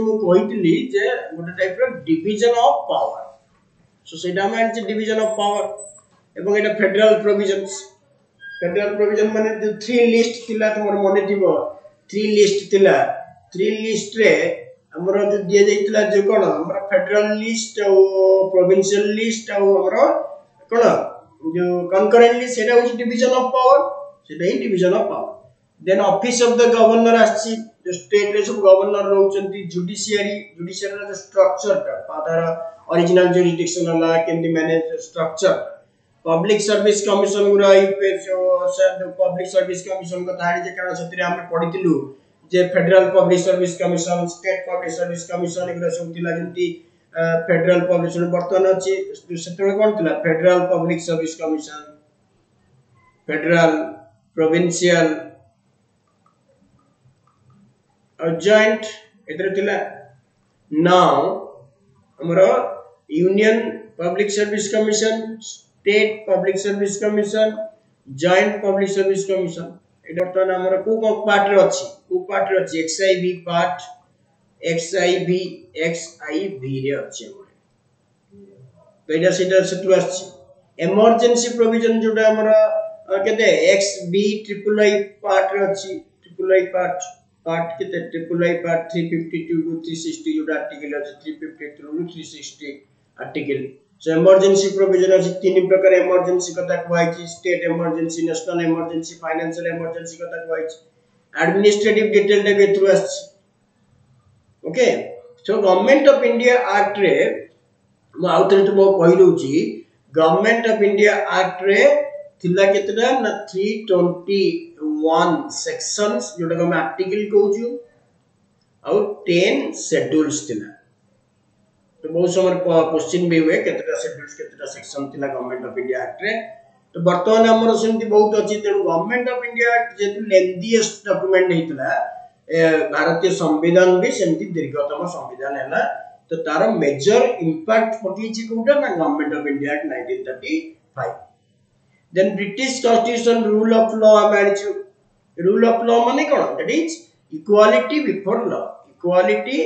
S1: मु कोइतली जे उधर type row division of power. So सेटा में आनी चे division of power. एवं एटा federal provisions. Federal provision माने जो 3 list थिला तमर मने थिबो. थ्री लिस्ट थिला थ्री लिस्ट रे हमरो जो दिया जाइतला जो कोन हमरो फेडरल लिस्ट और प्रोविंशियल लिस्ट और हमरो कोन जो कंकरेंटली सेटा होची डिवीजन ऑफ पावर सेटा ही division of power then office of the governor आछि जो स्टेट रे सब गवर्नर रहउचंती जुडिशियरी रो स्ट्रक्चर का पादर ओरिजिनल जुरिसडिक्शन ला केंदी मैनेज स्ट्रक्चर पब्लिक सर्विस कमिशन गुरा पब्लिक सर्विस कमिशन को तारी जे कारण सतिरे हम पढितिलु जे federal public service commission state public service commission एगुरा सब थिला जेंती फेडरल पब्लिक वर्तमान अछि सेतरे कोन थिला federal public service commission federal provincial और जॉइंट एतरे थिला नाउ हमरो union public service commission state public service commission joint public service commission एटा वर्तमान हमर को पार्ट रे अछि एक्सआईवी पार्ट एक्सआईवी रे अछि तो एटा सेटा सेटु अछि इमरजेंसी प्रोविजन जोटा हमर केते एक्सबी ट्रिपल आई पार्ट रे अछि ट्रिपल आई पार्ट केते ट्रिपल आई पार्ट 352 टू 360 जोटा आर्टिकल अछि 353 to 360 article so emergency provision अछि तीन प्रकार इमरजेंसी कथा कहै state emergency national emergency financial emergency कथा कहै एडमिनिस्ट्रेटिव डिटेल रे थ्रू अछि okay so government of India act रे म आउथरे तो कहि दउची गवर्नमेंट ऑफ इंडिया एक्ट रे थिला केतरा ना 321 सेक्शंस जोटा हम आर्टिकल कहूछु और 10 शेड्यूल्स थिला तो बहुत समय क्वेश्चन भी हुए केतरा शेड्यूल्स केतरा सेक्शन थिला गवर्नमेंट ऑफ इंडिया एक्ट रे तो वर्तमान हमर सेंति बहुत अछि तेनु गवर्नमेंट ऑफ इंडिया एक्ट जेतु लेंथीएस्ट डॉक्यूमेंट हेतला भारतीय संविधान भी सेंति दीर्घतम संविधान हैला तो तार मेजर इंपैक्ट पकीछि कोटा ना government of India act 1935 then British constitution rule of law मैनेज रूल ऑफ लॉ माने कोन that is equality before law equality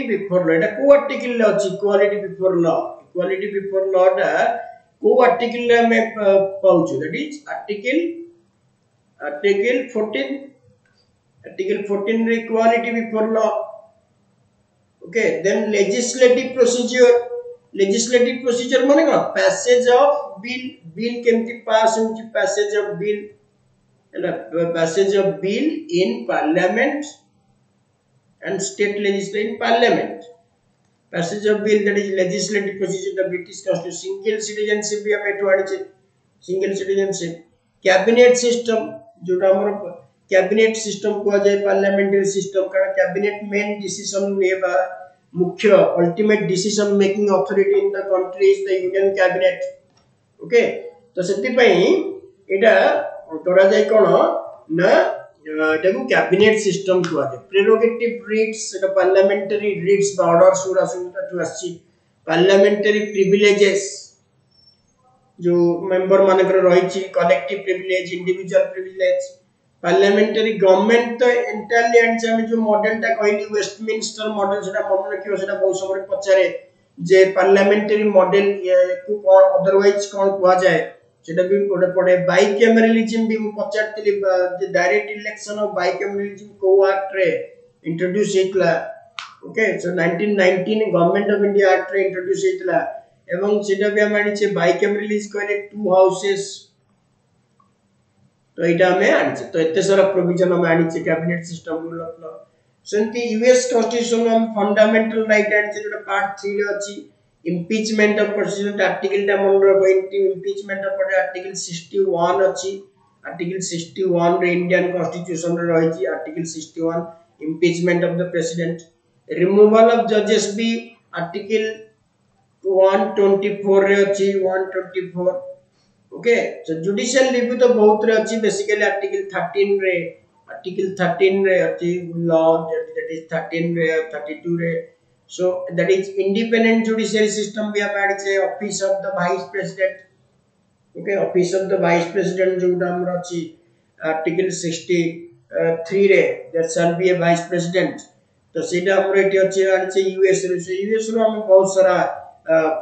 S1: before law एटा को आर्टिकल ले अछि इक्वालिटी बिफोर लॉ टा को आर्टिकल ले हम पाउछु दैट इज आर्टिकल 14 रे equality before law okay then legislative procedure माने कोन पैसेज ऑफ बिल केमति पास होछि passage of bill in parliament and state legislature in parliament passage of bill that is legislative procedure the British constitution single citizenship भी हमें टुआड़ी छे single citizenship cabinet system जोटा हमर cabinet system को जाय parliamentary system कारण cabinet main decision लेबा मुख्य ultimate decision making authority in the country is the union cabinet okay तो सेति पई एटा तोरा जाय कोन ना एटाकू कैबिनेट सिस्टम कुआ जे प्रेरोगेटिव रिट्स एटा पार्लियामेंटरी रिट्स बा ऑर्डर सुरा सुटा टू आसी पार्लियामेंटरी प्रिविलेजेस जो मेंबर मानकर रहिछि collective privilege individual privilege parliamentary government तो एंटायरली एंड हम जो मॉडलटा कहली वेस्टमिंस्टर मॉडल सेटा मन रखियो सेटा बहुत समय पचारे जे पार्लियामेंटरी मॉडल को कोन अदरवाइज कोन कुआ जाय सेटा भी पड़े बाइकैमरलिज्म भी पचारतली जे डायरेक्ट इलेक्शन ऑफ बाइकैमरलिज्म को एक्ट रे इंट्रोड्यूस हेतला okay so 1919 government of India act रे इंट्रोड्यूस हेतला एवं सेटा भी हम आनी छे बाइकैमरलिज्म कहले टू हाउसेस तो एटा हमें आनी छे तो एते सारा प्रोविजन हम आनी छे cabinet system rule of law सेंती यूएस कॉन्स्टिट्यूशन हम फंडामेंटल राइट आनी छे जोटा पार्ट 3 रे अछि impeachment of president article टा मन रखो impeachment of article 61 अछि article 61 रे इंडियन कॉन्स्टिट्यूशन रे रही article 61 impeachment of the president removal of judges भी article 124 रे अछि 124 ओके सो जुडिशियल रिव्यू तो बहुत रे अछि बेसिकली article 13 रे अछि लॉ दैट इज 13 रे 32 रे so that is independent judiciary system we have added say office of the vice president okay office of the vice president जोटा हमर अछि article 63 रे there shall be a vice president तो सेटा हमर eighty अछि आनि यूएस रो हम बहुत सारा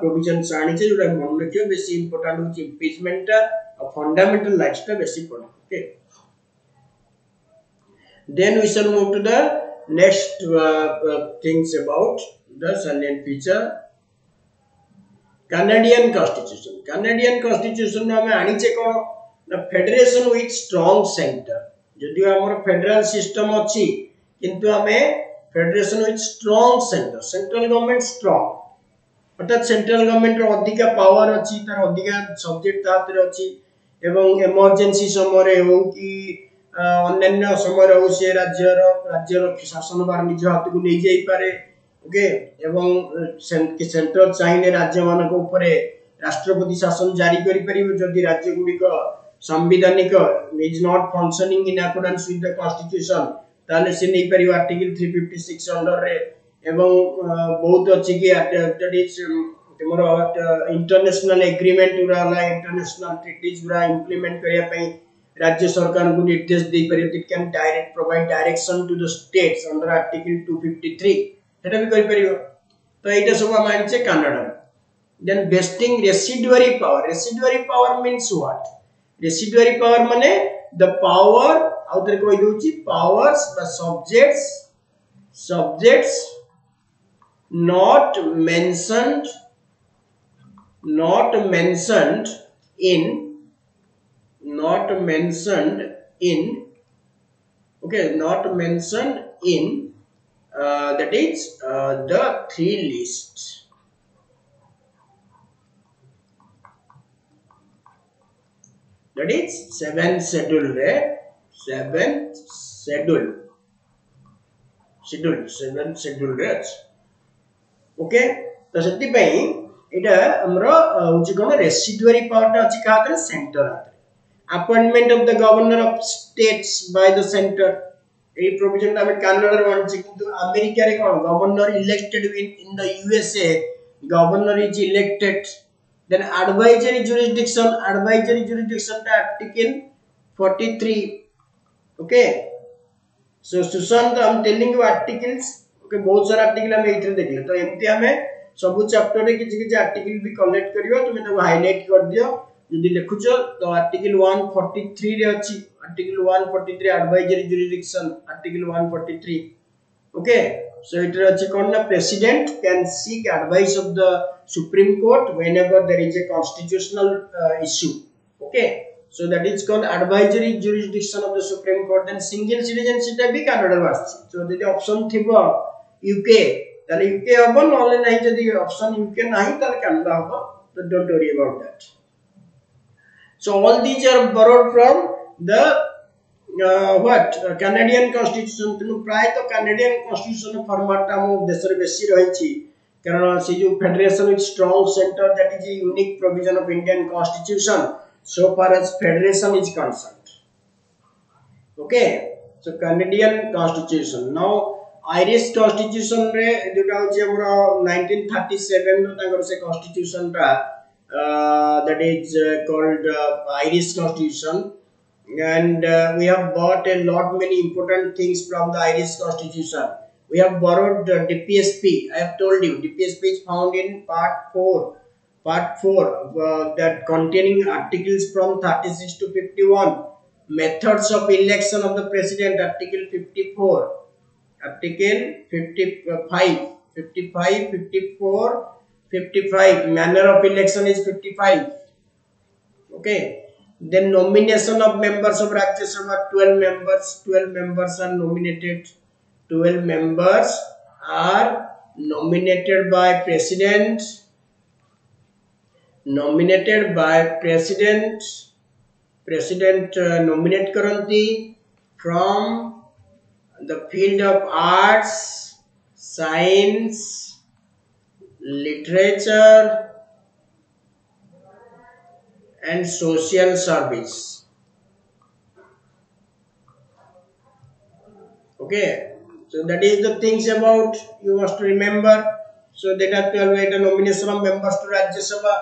S1: प्रोविजन आनि छै जोटा मन रखियो बेसी इंपोर्टेंट होछि impeachment और फंडामेंटल राइट्स टा बेसी पड़ okay Then we shall move to the next things about the salient feature. Canadian Constitution. Canadian Constitution में हमें आनी चाहिए कौन ना फेडरेशन विथ स्ट्रॉन्ग सेंटर. यदि हमारा फेडरल सिस्टम अच्छी किंतु हमें federation with strong centre. Central government strong अर्थात सेंट्रल गवर्नमेंट रो अधिक पावर अच्छी तार अधिक सब्जेक्ट तातिर अच्छी एवं इमरजेंसी समय हो कि अन्य समय हो से राज्यर शासन भार निज हाथ को नहीं जाई पारे. ओके एवं सेंट्रल चाहिए राज्य मानक ऊपर राष्ट्रपति शासन जारी करि परिबो जदि राज्य गुडी को संवैधानिक is not functioning in accordance with the constitution ताले से नहीं परिबो आर्टिकल 356 अंडर रे एवं बहुत अच्छी कि दैट इज तमरो इंटरनेशनल एग्रीमेंट उरा इंटरनेशनल ट्रीटीज उरा इंप्लीमेंट करिया पई राज्य सरकार को निर्देश दे परिबो. It can direct provide direction to the states under article 253 सेटा भी करि परिबो. तो एटा सब मान छे Canada. Then wasting residuary power. Residuary power means what? Residuary power माने द पावर आउटर कोइ दोची पावर्स बा subjects not mentioned in that is the three lists. That is seventh schedule रे seventh schedule रे. ओके तो सेति पई एटा हमरो होची कोन रेसिडुअरी पावर ता अछि काते सेंटर आते appointment of the governor of states by the center. A provision ता कनाडा रे वनछि किंतु अमेरिका रे कोन governor elected in the USA governor is elected. Then advisory jurisdiction ता article 43. Okay so Sushant I am telling you articles. Okay बहुत सारा article हम एथरे देखले तो एमती हमें सब चैप्टर रे किछि किछि आर्टिकल भी कलेक्ट करियो तुमे तो हाईलाइट कर दियो यदि लिखुचो तो आर्टिकल 143 रे अछि article 143 advisory jurisdiction article 143. Okay so it अछि कोन ना president can seek advice of the supreme court whenever there is a constitutional issue. Okay so that is called advisory jurisdiction of the supreme court. Then single citizenship भी Canada वास्ते. so यदि option थिबो UK ताले UK हबो नले नाही जदि option UK नाही ताले कनाडा हबो. so don't worry about that. so all these are borrowed from the Canadian constitution. तेनु प्राय तो Canadian constitution फॉर्मेट ता मो देश रे बेसी रहिछि कारण से जो federation with strong centre that is a unique provision of Indian constitution so far as federation is concerned. Okay so Canadian constitution. Now Irish constitution रे जोटा होची हमरा 1937 नो तांगर से constitution ता that is called Irish constitution and we have bought a lot many important things from the Irish constitution. We have borrowed DPSP. I have told you DPSP is found in part 4 that containing articles from 36 to 51. Methods of election of the president article 54, article 55, 54, 55. Manner of election is 55. Okay then nomination of members of Rajya Sabha 12 members are nominated. 12 members are nominated by president nominate karanti from the field of arts, science, literature and social service. Okay so that is the things about you must remember. So there are 12 nomination of members to Rajya Sabha.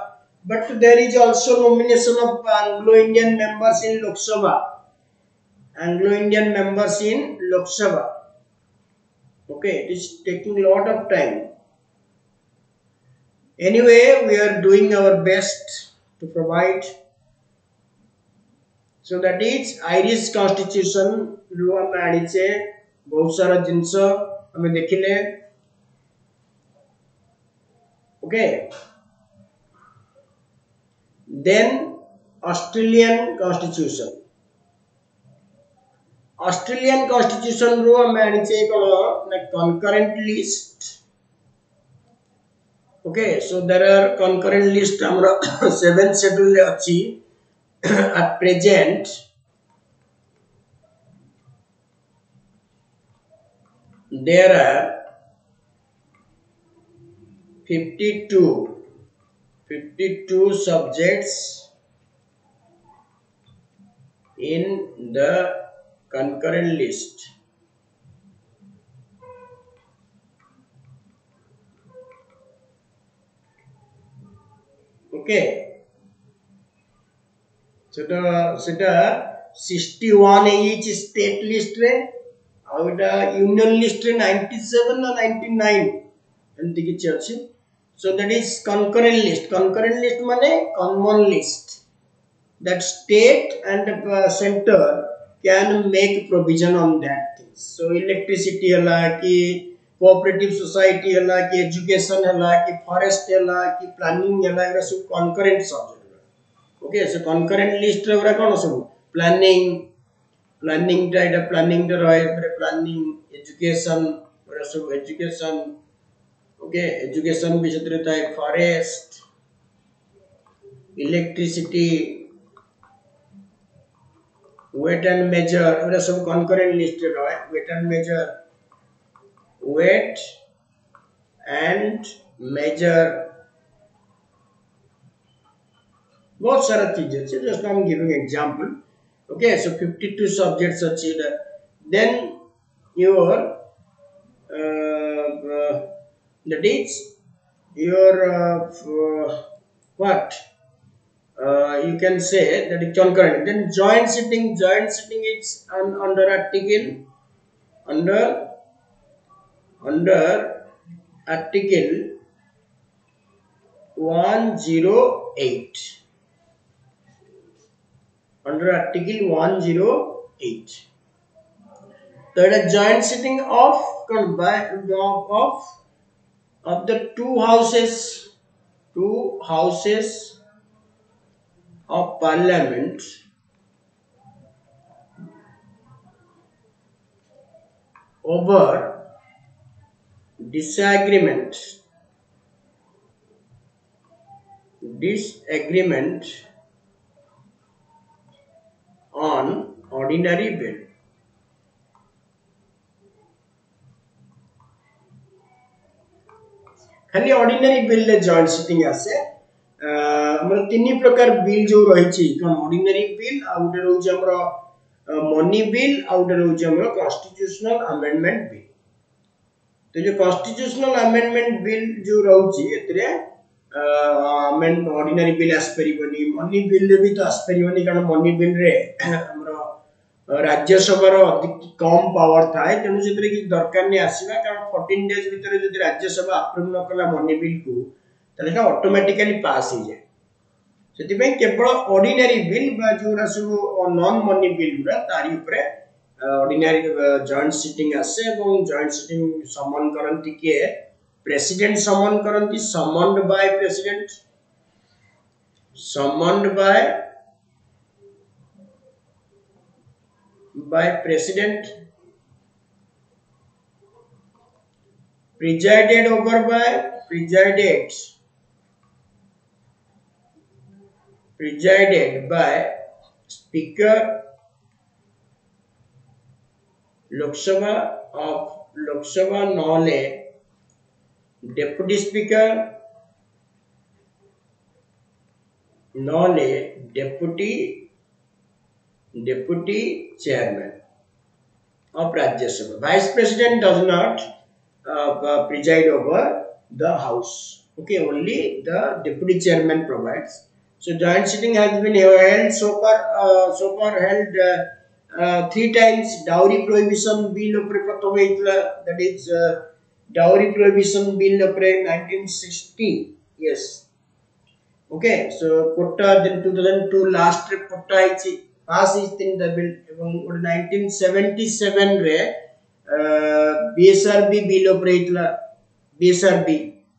S1: But there is also nomination of Anglo-Indian members in Lok Sabha. Okay, it is taking a lot of time. Anyway, we are doing our best to provide So that is Irish constitution रू हम आनिचे बहुत सारा जिंस हमें देखिले okay then Australian constitution रू हम आनिचे कोन concurrent list okay so there are concurrent list हमरा 7 schedule ले अच्छी at present there are 52 subjects in the concurrent list. Okay. So the 61 each state list रे और the union list रे 97 or 99 एंती किछ अछि. So that is concurrent list. Concurrent list माने common list. That state and center can make provision on that things. So electricity हला कि cooperative society हला कि education हला कि forest हला कि planning हला ये सब concurrent subject. Okay, so concurrent list रे ओरा कोन सब planning टा एटा planning टा रहे planning education ओरा सब education okay education भी क्षेत्र था forest electricity weight and measure ओरा सब concurrent list रे रहे weight and measure बहुत सारा चीजें हैं just I'm giving example okay so 52 subjects achieved then your that is your what you can say that is concurrent then joint sitting is under article under article 108 under article 108 so the joint sitting of the two houses of parliament over disagreement on ordinary bill खाली ordinary bill ले joint sitting आसे हमर तीन प्रकार bill जो रही छी कोन ordinary bill आउटे रहउ जे हमर मनी बिल आउटे रहउ जे हमर कॉन्स्टिट्यूशनल अमेंडमेंट बिल तो जो कॉन्स्टिट्यूशनल अमेंडमेंट बिल जो रहउ छी एतरे अमेंड ऑर्डिनरी बिल आस परिबनी मनी बिल रे भी तो आस परिबनी कारण मनी बिल रे हमर राज्यसभा रो अधिक कम पावर थाए तेनु जेतरे कि दरकार नै आसीबा कारण 14 डेज भीतर जदि राज्यसभा अप्रूव न कला मनी बिल को तले का ऑटोमेटिकली पास हो जाए सेति पे केवल ऑर्डिनरी बिल बा जोरा सब नॉन मनी बिल गुरा तारी ऊपर ऑर्डिनरी जॉइंट सिटिंग आसे एवं जॉइंट सिटिंग समन करंती के प्रेसिडेंट समन करंती summoned by president summoned by president presided over by presided by speaker Lok Sabha nole deputy speaker nole deputy chairman of Rajya Sabha. Vice President does not preside over the house. Okay, only the deputy chairman provides. So joint sitting has been held so far held 3 times. Dowry prohibition bill upre pratham heitla, that is dowry prohibition bill upre 1960. Yes. Okay, so quota then 2002 last trip quota aichi pass is तीन bill एवं 1977 रे BSRB bill operaitla BSRB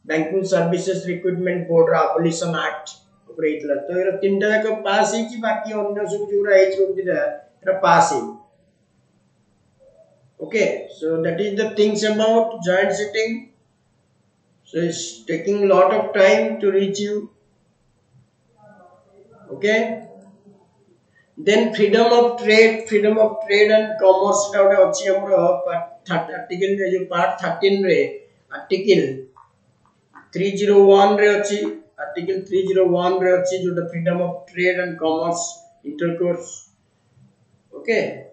S1: Banking Services Recruitment Board Abolition Act operaitla तो ये तीन टा का pass ही की बाकी अन्य सब जो रहा है जो भी रहा pass he. Okay, so that is the things about joint sitting. So it's taking a lot of time to reach you. Okay. Then freedom of trade and commerce article part 13 re article 301 re achi article 301 re achi jo the freedom of trade and commerce intercourse. Okay,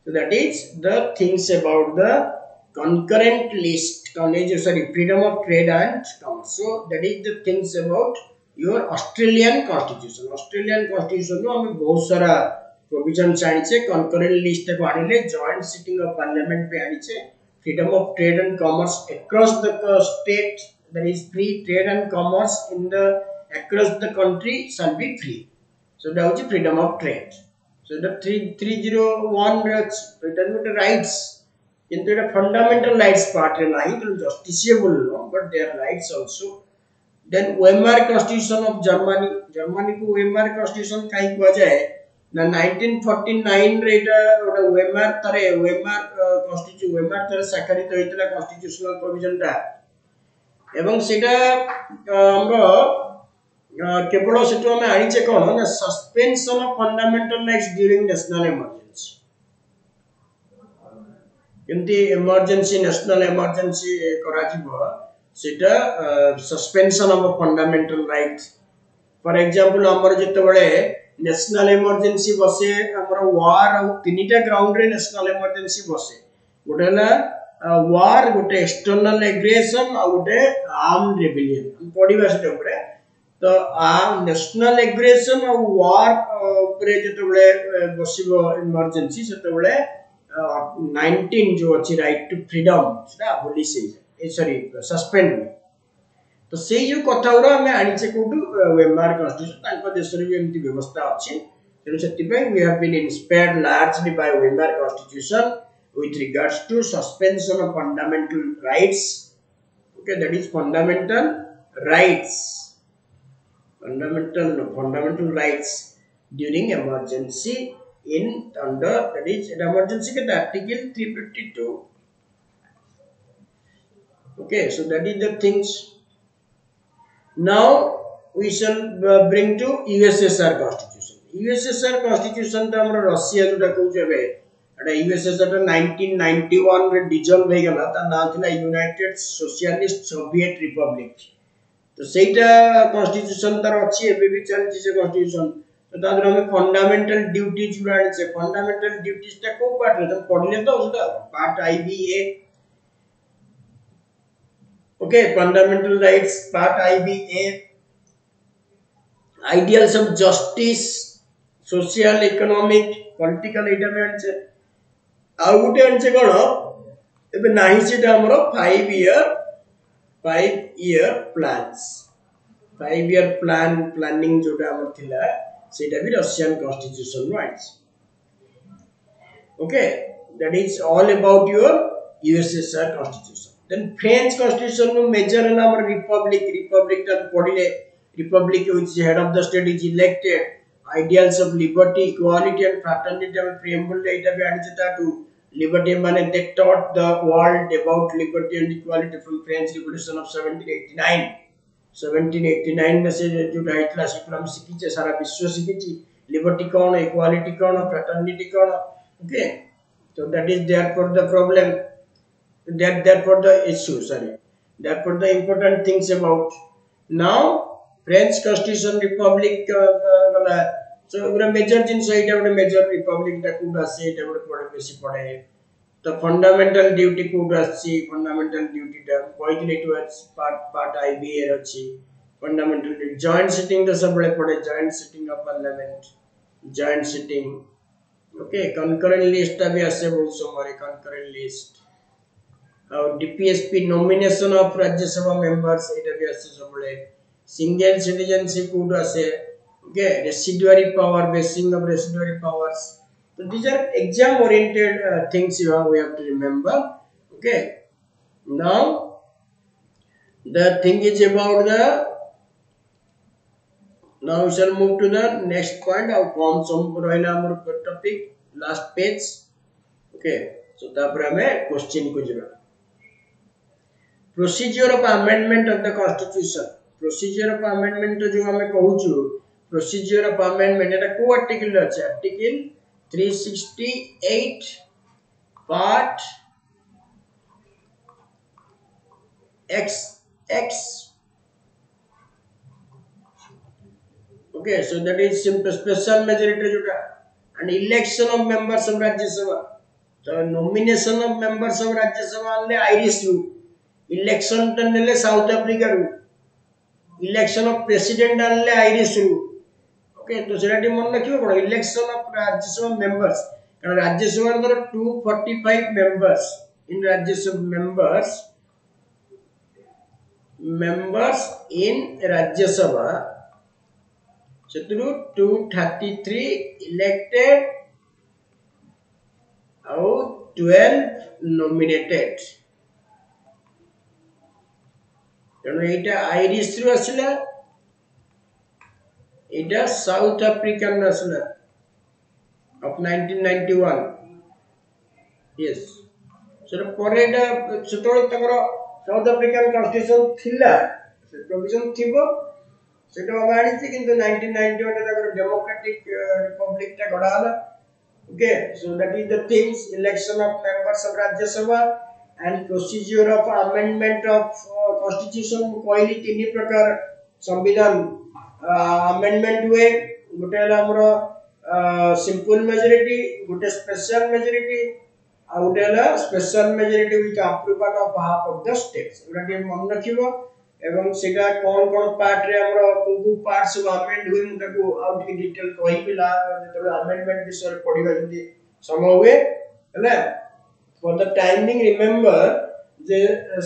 S1: so that is the things about the concurrent list freedom of trade and commerce. So that is the things about your Australian constitution. Australian constitution no हमें बहुत सारा provisions आनी चाहिए. Concurrent list को आनी ले joint sitting of parliament पे आनी चाहिए. Freedom of trade and commerce across the state, that is free trade and commerce in the across the country shall be free. So that is freedom of trade. So the 301 rights, it is not rights. Into the fundamental rights part line, justiciable no, but their rights also. Then Weimar Constitution of Germany. Germany को Weimar Constitution कहीं को जाए ना 1949 रे इटा Weimar तरे साकारित होइतला constitutional provision टा एवं सेटा हमरो केवल सेटु हमें आनिचे कोन ना suspension of fundamental rights during national emergency. केमती emergency national emergency कराजिबो सेटा suspension of a fundamental right. For example हमर जेतबेले national emergency बसे हमर war और तीनटा ground रे national emergency बसे गोटेला war गोटे external aggression और गोटे armed rebellion पढिबा सेटा ऊपर तो national aggression और war ऊपर जेतबेले बसिबो emergency सेतबेले 19 जो अछि right to freedom सेटा abolish sorry suspend. तो से जो कथा उरा हमें आनिचे कोटु वेमार कॉन्स्टिट्यूशन तांको देशरे भी एमती व्यवस्था अछि तेनु सेति पे we have been inspired largely by Weimar Constitution with regards to suspension of fundamental rights. Okay, that is fundamental rights during emergency in under that is emergency के article 352. Okay, so that is the things. Now we shall bring to USSR Constitution. USSR Constitution तो हमरा Russia जोटा कहू जेबे एटा USSR 1991 रे dissolve हे गला ता नाम थिला यूनाइटेड सोशलिस्ट सोवियत रिपब्लिक. तो सेटा कॉन्स्टिट्यूशन तार अछि एबे भी चलछि से कॉन्स्टिट्यूशन तो तादर हमें फंडामेंटल ड्यूटीज जुड़ानी छे. फंडामेंटल ड्यूटीज ता को पार्ट रे तुम पढले तो सेटा part IBA. Okay, fundamental rights part IBA, ideals of justice, social, economic, political element. आउटे अंचे कौन एबे नाही सेटा हमरो 5 year plans 5 year planning जोटा हमर थिला सेटा भी Russian constitution rights. Okay, that is all about your USSR constitution. Then French constitution no major है ना हमारा republic तक पढ़िले republic which is head of the state is elected, ideals of liberty, equality and fraternity हमें preamble ले इटा भी आनी चाहिए था to liberty माने they taught the world about liberty and equality from French Revolution of 1789. 1789 में से जो राइट ला सिक्राम सिकी चे सारा विश्व सिकी ची liberty कौन equality कौन fraternity कौन. Okay, so that is therefore the problem. Therefore the issue, therefore the important things about. Now French Constitution Republic so one major thing so it major republic that could say it about basic the fundamental duty could see fundamental duty the point towards part IBA rachi fundamental duty. Joint sitting the subway joint sitting of parliament, joint sitting. Okay, concurrent list abhi ase bahut samare concurrent list. DPSP nomination of Rajya Sabha members it भी आसे सबले single citizenship code आसे Okay, residuary power, basing of residuary powers. So these are exam oriented things we have to remember. Okay, now the thing is about the. Now we shall move to the next point. Our form some topic last page. Okay, so तापर हमें question को जिबा. Procedure of amendment of the constitution. Procedure of amendment तो जो हमें कहूचु. Procedure of amendment एटा को article अच्छे. Article 368 part XX. Okay, so that is simple special majority jota. And election of members of Rajya Sabha. So nomination of members of Rajya Sabha only Irish rule. Election to South Africa rule. Election of president only Irish rule. Okay, so that is one election of Rajya Sabha members. And Rajya Sabha there are 245 members in Rajya Sabha members in Rajya Sabha. So through 233 elected out 12 nominated. You know, Irish through Asila, it is South African national of 1991. Yes. So the parade South African constitution thilla. So provision thibo. So it was in the 1991 democratic republic ta godala. Okay, so that is the things election of members of Rajya Sabha and procedure of amendment of constitution कोई तीन प्रकार संविधान amendment हुए गोटे हमरो simple majority गोटे special majority और गोटे special majority with approval of half of the states गोटे टीम मन रखिबो एवं सेटा कौन पार्ट रे हमरो को पार्ट सब अमेंड हुए मुटा को आउट की डिटेल कहि पिला जतबे अमेंडमेंट विषय पढिबा जदी समय हुए हैला फॉर द टाइमिंग रिमेंबर जे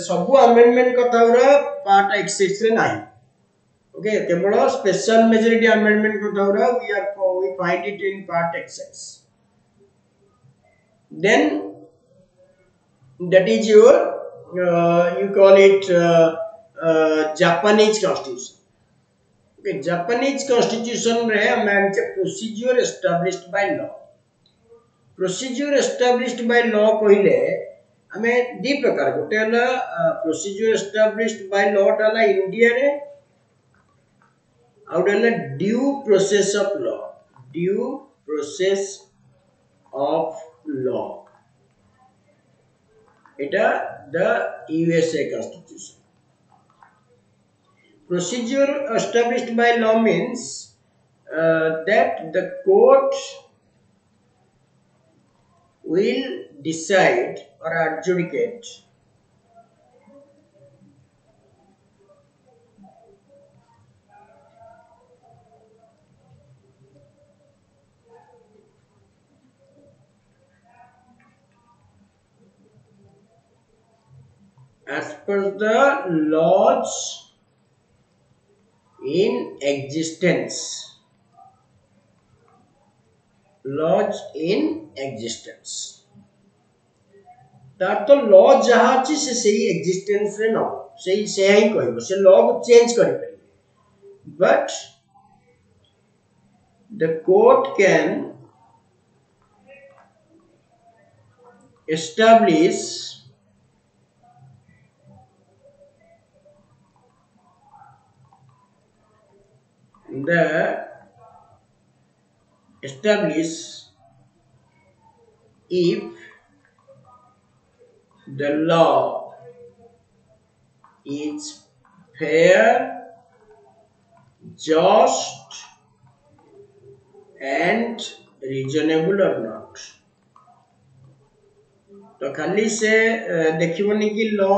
S1: सब अमेंडमेंट कथाउरा पार्ट एक्सेस रे नाही ओके केवल स्पेशल मेजॉरिटी अमेंडमेंट कथाउरा we find it in part XX then that is your you call it Japanese constitution. Okay, Japanese constitution रे हमें procedure established by law. Procedure established by law कहले हमें दी प्रकार गोटे हला procedure established by law टाला India रे out हला due process of law. Due process of law. It the USA constitution. Procedure established by law means that the court will decide or adjudicate as per the laws in existence. Laws in existence. तार तो law जहाँ अच्छी से सही existence रे ना सही से ही कोई बस लॉ को चेंज कर पाएंगे but the court can establish if the law is fair, just and reasonable or not. तो खाली से देखिबोनी कि लॉ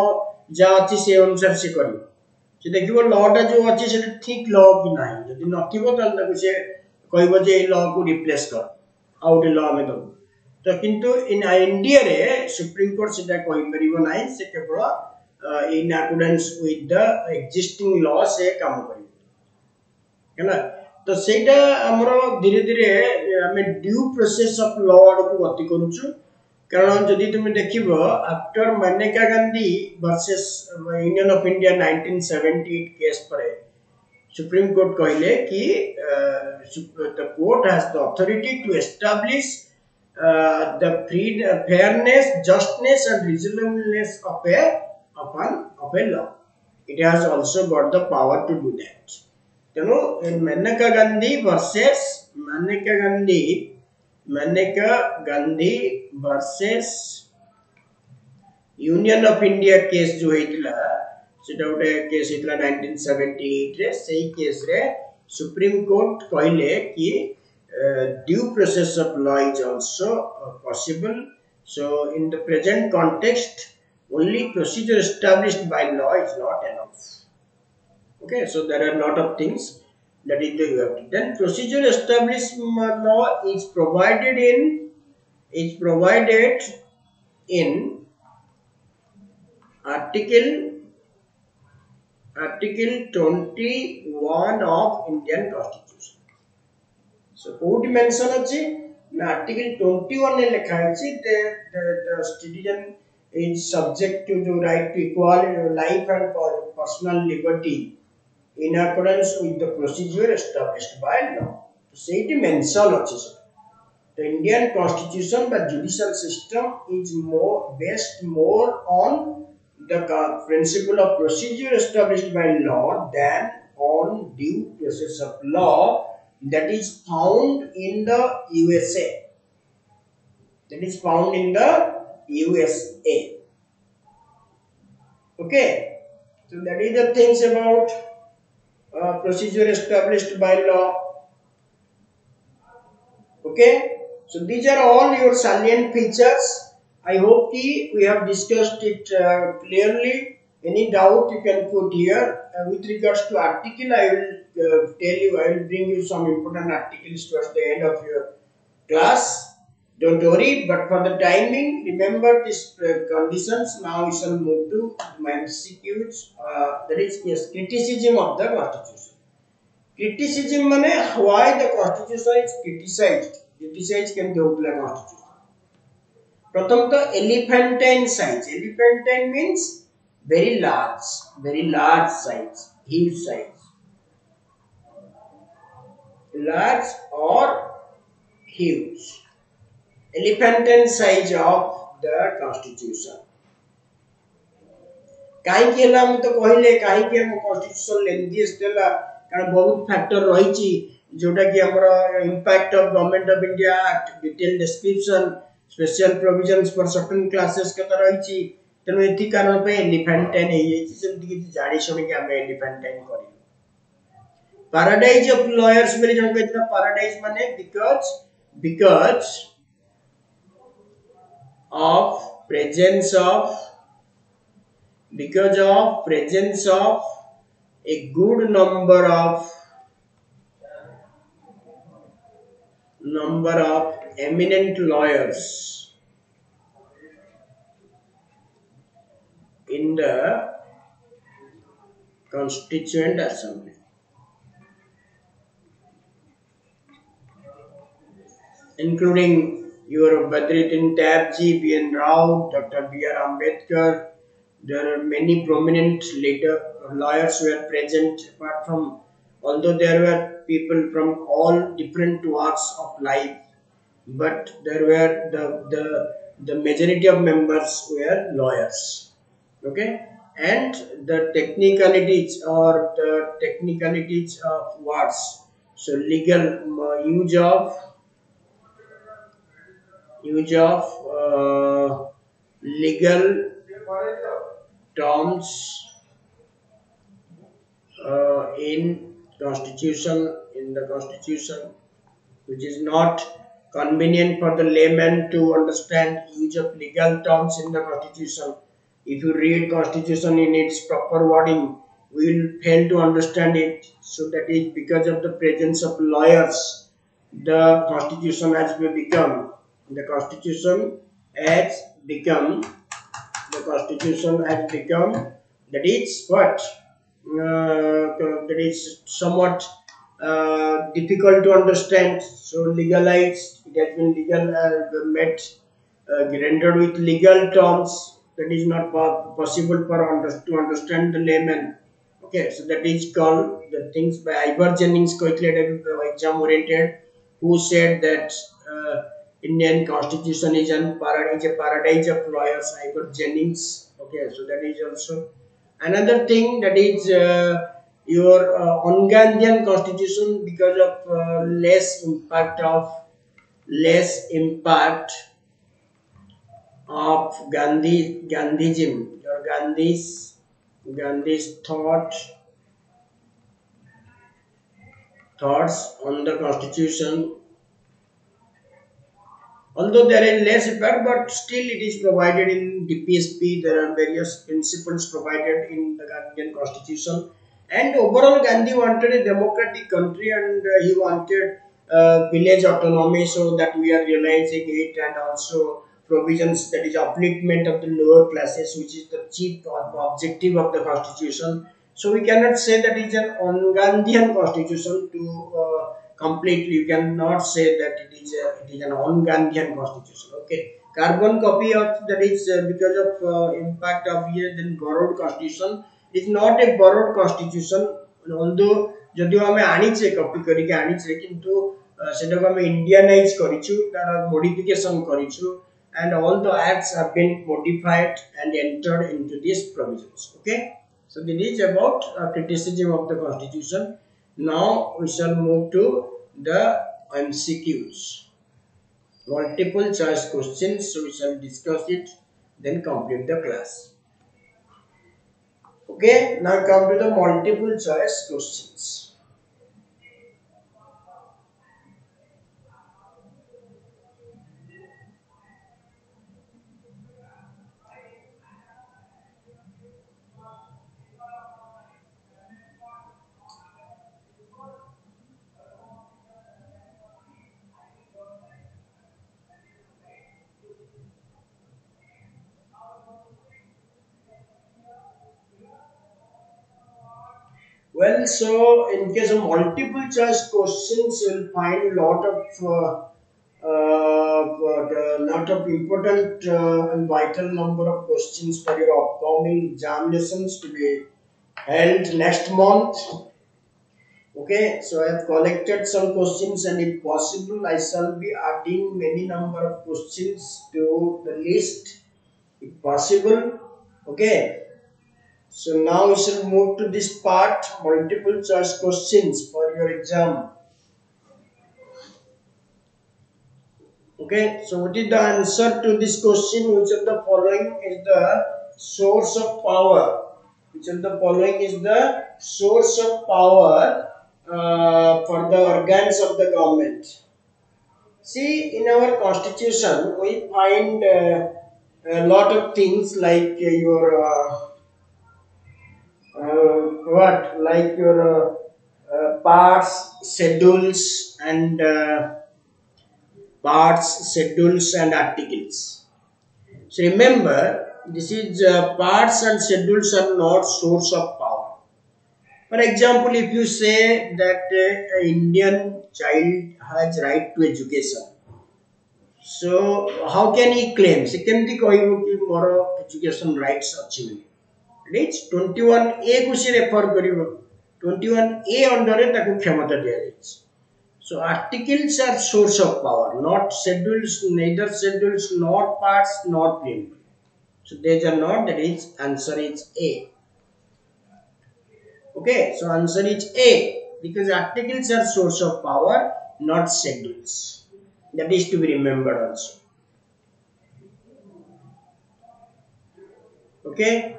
S1: जा अछि से अनुसार से करियो से देखिबो लॉ टा जो अछि से ठीक लॉ कि नाही यदि नथिबो त ताको से कहबो जे लॉ को रिप्लेस कर आउट लॉ में दो तो किंतु इन इंडिया रे सुप्रीम कोर्ट सेटा कहि परिबो नाही से केवल in accordance with the existing law से काम करियो हैला तो सेटा हमरो धीरे धीरे हमें ड्यू प्रोसेस ऑफ लॉ को गति करूछु कारण जदि तुम देखिबो after Maneka Gandhi versus union of India 1978 case पर सुप्रीम कोर्ट कहले कि the court has the authority to establish the fairness, justness, and reasonableness of a law. It has also got the power to do that. तेणु Maneka Gandhi versus Maneka Gandhi versus union of India case जो हेतला सेटा गोटे case हेतला 1978 रे सेही case रे supreme court कहले कि due process of law is also possible. So in the present context only procedure established by law is not enough. Okay, so there are a lot of things that is the then procedure established law is provided in article 21 of Indian Constitution. So code mention अछि na article 21 ने लिखा है the citizen is subject to the right to equal life and personal liberty in accordance with the procedure established by law. So say it mention अछि the Indian Constitution the judicial system is based more on the principle of procedure established by law than on due process of law that is found in the USA. That is found in the USA. Okay, so that is the things about procedure established by law. Okay, so these are all your salient features. I hope we have discussed it clearly. Any doubt you can put here. With regards to article, I will I will bring you some important articles towards the end of your class. Don't worry, but for the timing, remember these conditions. Now we shall move to my MCQs. That is yes, criticism of the Constitution. Criticism means why the Constitution is criticized. Criticized can do the Constitution. प्रथम तो elephantine size. Elephantine means very large size, huge size, large or huge. Elephantine size of the Constitution. कहीं के ला मुझे कहले कहीं के हम Constitution lengthiest देला कारण बहुत फैक्टर रही ची जोटा कि हमारा impact of Government of India Act, detailed description, special provisions for certain classes के तरह ही ची तेणु एथि कारण पे elephantine है ये चीज़ हम दिखे जाने शुरू के हमें elephantine करी paradise of lawyers मेरे जन को इतना paradise माने because of presence of a good number of eminent lawyers in the Constituent Assembly. Including your Rrb Ntpc Cpse, Rao, Dr. B.R. Ambedkar. There are many prominent lawyers who were present. Apart from, although there were people from all different walks of life, but there were the majority of members were lawyers. Okay, and the technicalities of words. So legal use of legal terms in the Constitution, which is not convenient for the layman to understand use of legal terms in the Constitution. If you read Constitution in its proper wording, we will fail to understand it. So that is because of the presence of lawyers. The Constitution has become that is what that is somewhat difficult to understand. So legalized, it has been legal, met, rendered with legal terms that is not possible for to understand the layman. Okay, so that is called the things by Ivar Jennings calculated exam oriented, who said that Indian Constitution is a paradise of lawyers. Ivar Jennings. Okay, so that is also another thing, that is your Ungarian constitution, because of less impact of Gandhism, or Gandhi's thoughts on the constitution. Although there is less impact, but still it is provided in DPSP. There are various principles provided in the Gandhian constitution. And overall, Gandhi wanted a democratic country, and he wanted village autonomy, so that we are realizing it, and also provisions, that is upliftment of the lower classes, which is the chief objective of the constitution. So we cannot say that it is an Gandhian constitution to completely. You cannot say that it is an on-Gandhian constitution. Okay, carbon copy of that is because of impact of here. Then borrowed constitution is not a borrowed constitution. Although যদিও ଆମେ ଆଣିଛେ copy କରିକି ଆଣିଛେ, କିନ୍ତୁ ସେଟାକୁ ଆମେ ଇଣ୍ଡିଆନାଇଜ କରିଛୁ, ତାର modification କରିଛୁ, and all the acts have been modified and entered into these provisions. Okay, so this is about criticism of the constitution. Now we shall move to the MCQs, multiple choice questions. So we shall discuss it, then complete the class. Okay, now come to the multiple choice questions. Well, so in case of multiple choice questions, you'll find lot of important and vital number of questions for your upcoming examinations to be held next month. Okay, so I have collected some questions, and if possible, I shall be adding many number of questions to the list, if possible. Okay, so now we shall move to this part, multiple choice questions for your exam. Okay, so what is the answer to this question? Which of the following is the source of power? Which of the following is the source of power for the organs of the government? See, in our constitution, we find a lot of things like your like your parts, schedules, and articles. So remember, this is parts and schedules are not source of power. For example, if you say that an Indian child has right to education, so how can he claim? Se kemti କହିବ କି ମୋର education rights ଅଛି ବୋଲି? It is 21A को से refer करिବ. 21A under रे ताको क्षमता दिया जायछि. So articles are source of power, not schedules, neither schedules, not parts, not preamble. So these are not. That is answer is A. Okay, so answer is A, because articles are source of power, not schedules. That is to be remembered also. Okay,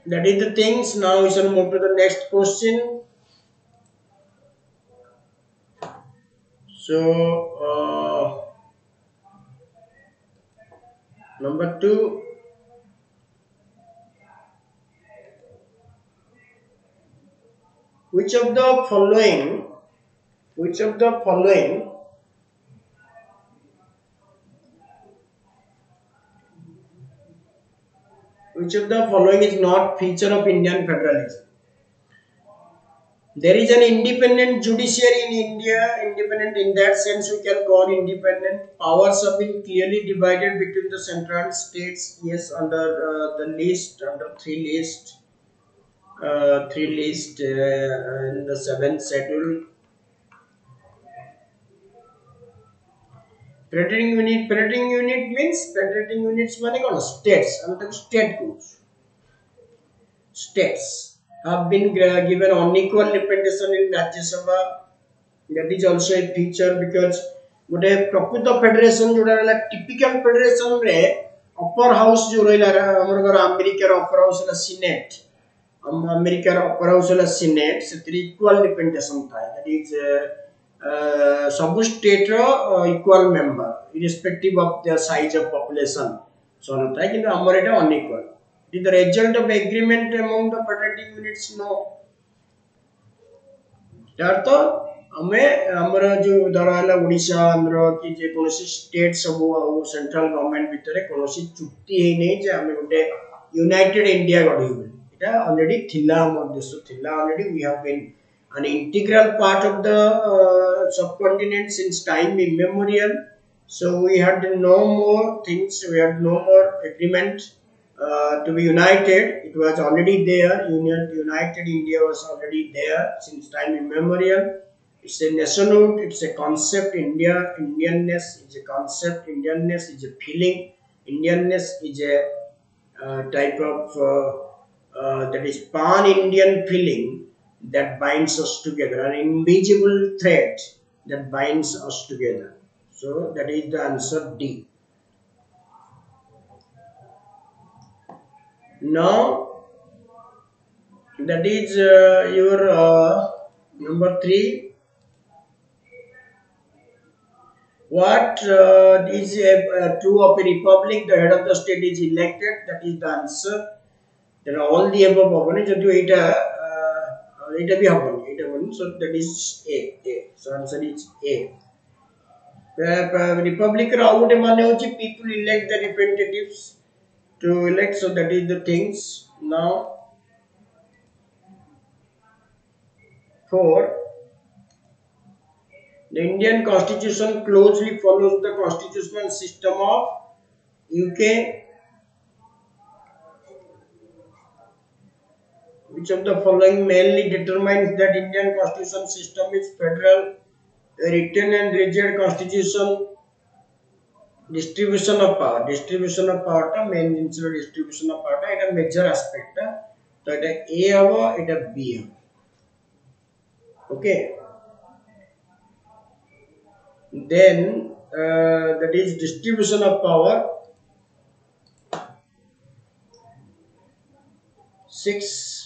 S1: that is the things. Now we shall move to the next question. So number 2. Which of the following Which of the following is not feature of Indian federalism? There is an independent judiciary in India. Independent in that sense, we can call independent. Powers have been clearly divided between the central and states. Yes, under the list, under three list in the seventh schedule. Federating unit means federating units माने कौन states हम तक state codes states have been given unequal representation in Rajya Sabha. That is also a feature because गोटे प्रकृत federation जोड़ा रहा typical federation रे upper house जो रहा हमर घर अमेरिका रो upper house ला senate अमेरिका रो upper house ला senate से equal representation था. That is सब स्टेट रो equal member irrespective of their size of population so होता है किंतु हमर एटा unequal. It is the result of agreement among the federating units. No यार तो हमें हमर जो धराला ओडिशा आंध्र कि जे कोनोसी स्टेट सब सेंट्रल गवर्नमेंट भितरे कोनोसी चुक्ति हे नै जे हमें गोटे यूनाइटेड इंडिया गढिबे एटा ऑलरेडी थिला हमर देश थिला already we have been an integral part of the subcontinent since time immemorial. So we had no more things, we had no more agreement to be united. It was already there. United India was already there since time immemorial. It's a nationhood, it's a concept. Indianness is a concept. Indianness is a feeling. Indianness is a type of that is pan-Indian feeling that binds us together, an invisible thread that binds us together. So that is the answer D. Now that is your number 3. What is true of a republic? The head of the state is elected. That is the answer. There are all the above opponents. Jodi eta eta bhi happen. Eta one. So that is A. So answer is A. Republic ra out mane hochi people elect the representatives to elect. So that is the things. Now 4. The Indian Constitution closely follows the constitutional system of UK. Which of the following mainly determines that Indian constitution system is federal? A written and rigid constitution. Distribution of power ta main distribution of power ta eta major aspect ta to eta A habo eta B habo. Okay, then that is distribution of power. 6.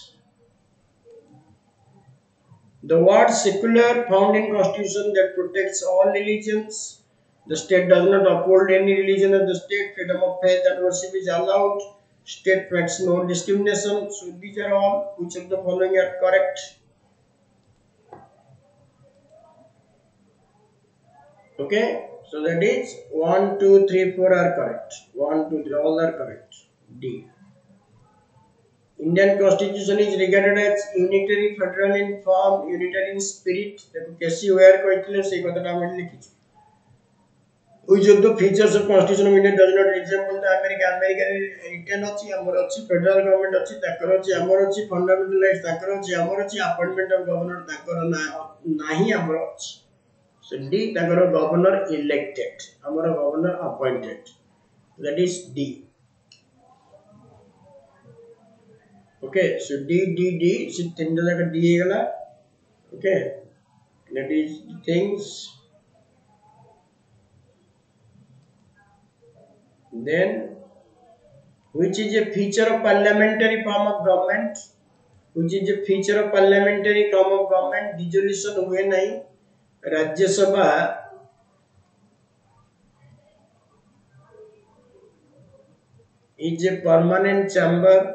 S1: The word secular found in constitution that protects all religions. The state does not uphold any religion of the state. Freedom of faith and worship is allowed. State makes no discrimination. So these are all. Which of the following are correct? Okay, so that is 1, 2, 3, 4 are correct. 1, 2, 3 all are correct. D. Indian constitution is regarded as unitary, federal in form, unitary in spirit. देखो कैसी हुआ है कोई तो सही बात है मैंने लिखी. Which of the features of constitution of India does not resemble the American? American written अच्छी, हमारा अच्छी federal government अच्छी, ताकरो अच्छी, हमारा अच्छी fundamental rights, ताकरो अच्छी, हमारा अच्छी appointment of governor, ताकरो ना ही हमारा अच्छी. So D, ताकरो governor elected, हमारा governor appointed. That is D. Okay, so D. So तीन जगह D है गला. Okay, that is the things. Then, which is a feature of parliamentary form of government? Which is a feature of parliamentary form of government? Dissolution हुए नहीं. राज्य सभा is a permanent chamber.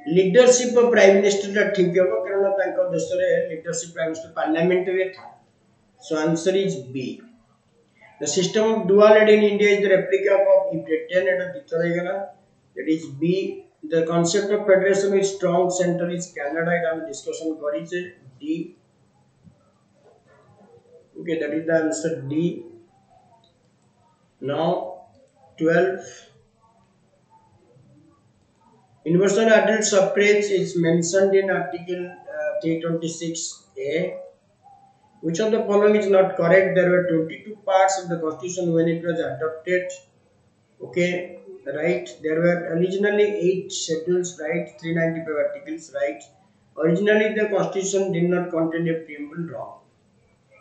S1: Leadership of prime minister टा ठीक है कारण तांको देश रे लीडरशिप प्राइम मिनिस्टर पार्लियामेंट रे था. So answer is B. The system of dual head in India is the replica of if written at a Titharagana. That is B. The concept of federation with strong center is Canada. It am discussion kariche D. Okay, that is the answer D. Now 12. Universal adult suffrage is mentioned in Article 326A. Which of the following is not correct? There were 22 parts of the Constitution when it was adopted. Okay, right. There were originally 8 schedules, right? 395 articles, right? Originally, the Constitution did not contain a preamble, wrong.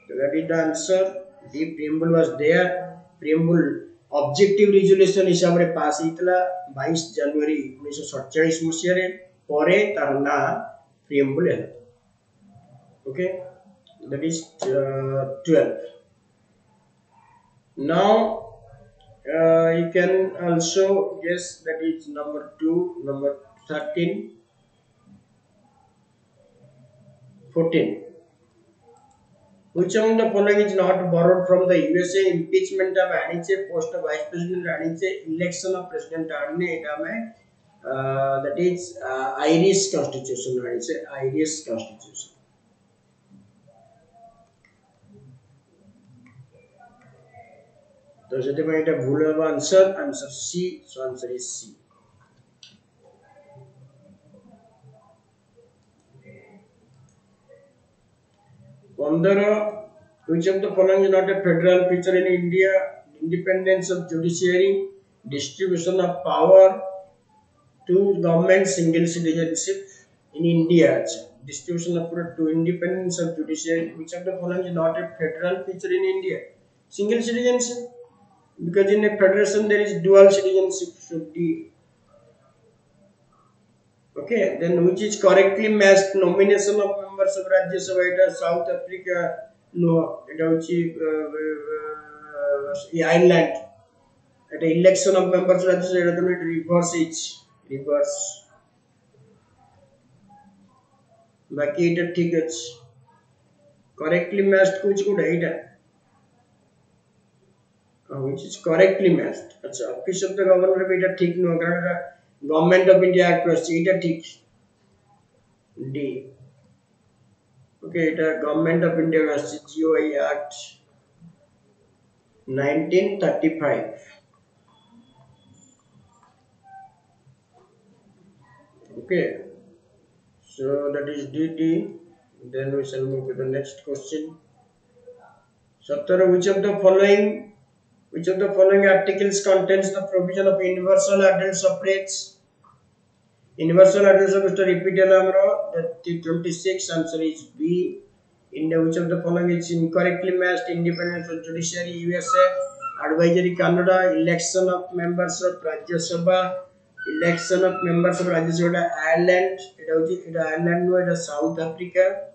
S1: So that is the answer. The preamble was there. Preamble objective resolution हिसाब रे पास हितला 22 जनवरी 1947 मसियारे परे तार ना preamble है. Okay, that is 12. Now you can also guess that is number 2, number 13, 14. Which among the following is not borrowed from the USA? Impeachment of Aniche, post of Vice President Aniche, election of President Arne, that is Irish Constitution, Aniche, Irish Constitution. So, this is the answer. Answer C. So, answer is C. Which of the following is not a federal feature in India? Independence of judiciary, distribution of power to government, single citizenship in India. Distribution of power to independence of judiciary. Which of the following is not a federal feature in India? Single citizenship. Because in a federation there is dual citizenship should be. Okay, then which is correctly matched nomination of members of Rajya Sabha? South Africa, no, it is Ireland. At the election of members of Rajya Sabha, it reverse each. Reverse. बाकी इटा ठीक है. Correctly matched कुछ कुछ है इटा. Which is correctly matched. अच्छा, office of the governor भी इटा ठीक नहीं होगा. Government of India Act was इटा ठीक. D. Okay, the Government of India was GOI Act 1935. Okay, so that is DD. Then we shall move to the next question. Satara, which of the following articles contains the provision of universal adult suffrage? Universal adult suffrage, repeat the 26 answer is B. India, which of the following is incorrectly matched? Independence of judiciary USA, advisory Canada, election of members of Rajya Sabha, election of members of Rajya Sabha Ireland, it Ireland no, it South Africa.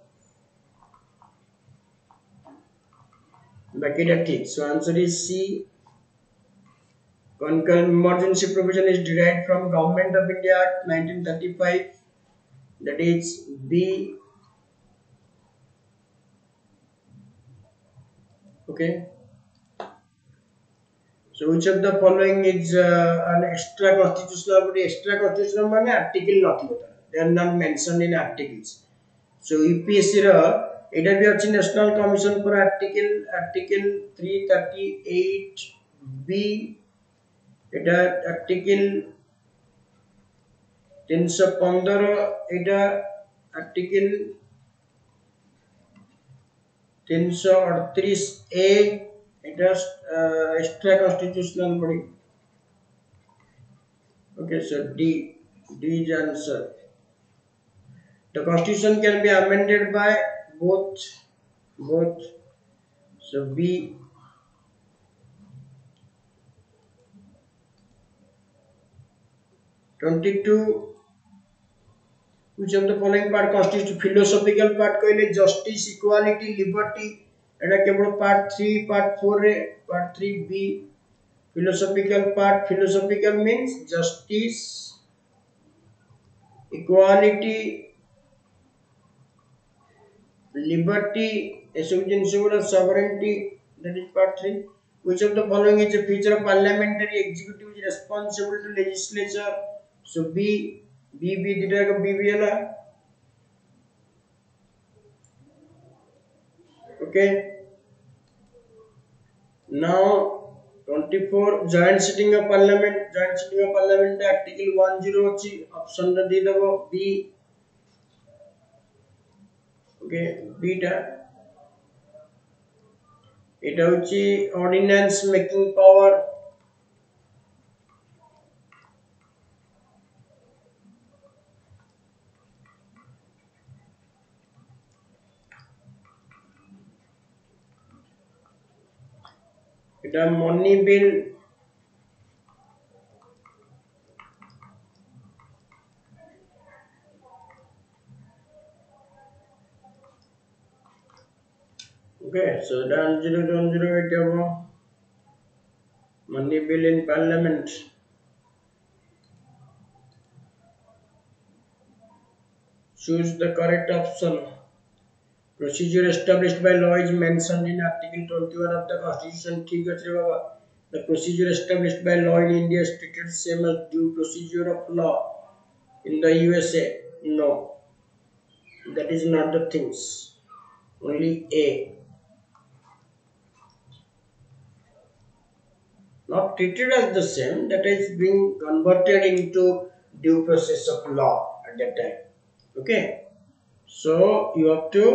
S1: Back it. So answer is C. Concurrent emergency provision is derived from Government of India Act 1935. That is B. Okay. So which of the following is an extra constitutional? Extra constitutional means article not. They are not mentioned in articles. So UPSC it will be National Commission for Article 338B. It Article 315. It Article 338A. It is extra constitutional body. Okay, so D is the answer. The constitution can be amended by both. So B. (22) Which of the following part constitutes philosophical part? Koile justice, equality, liberty. Eta kebolo part 3, part 4 re, part 3B. Philosophical part. Philosophical means justice, equality, liberty, sovereignty. That is part 3. Which of the following is a feature of parliamentary executive which is responsible to legislature? So B did BBL. Okay. Now 24 joint sitting of parliament. Joint sitting of parliament article 10 option B. Okay, beta এটা হচ্ছে ordinance making power এটা মনি বিল okay so down 0 এটা হলো money bill in parliament choose the correct option procedure established by law is mentioned in article 21 of the constitution ঠিক আছে বাবা the procedure established by law in India is treated same as due procedure of law in the USA no that is not the things only A not treated as the same that is being converted into due process of law at that time okay so you have to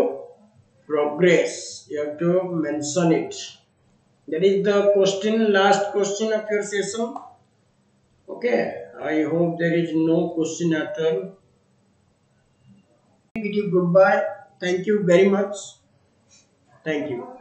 S1: progress you have to mention it that is the question last question of your session okay I hope there is no question at all bid you goodbye thank you very much thank you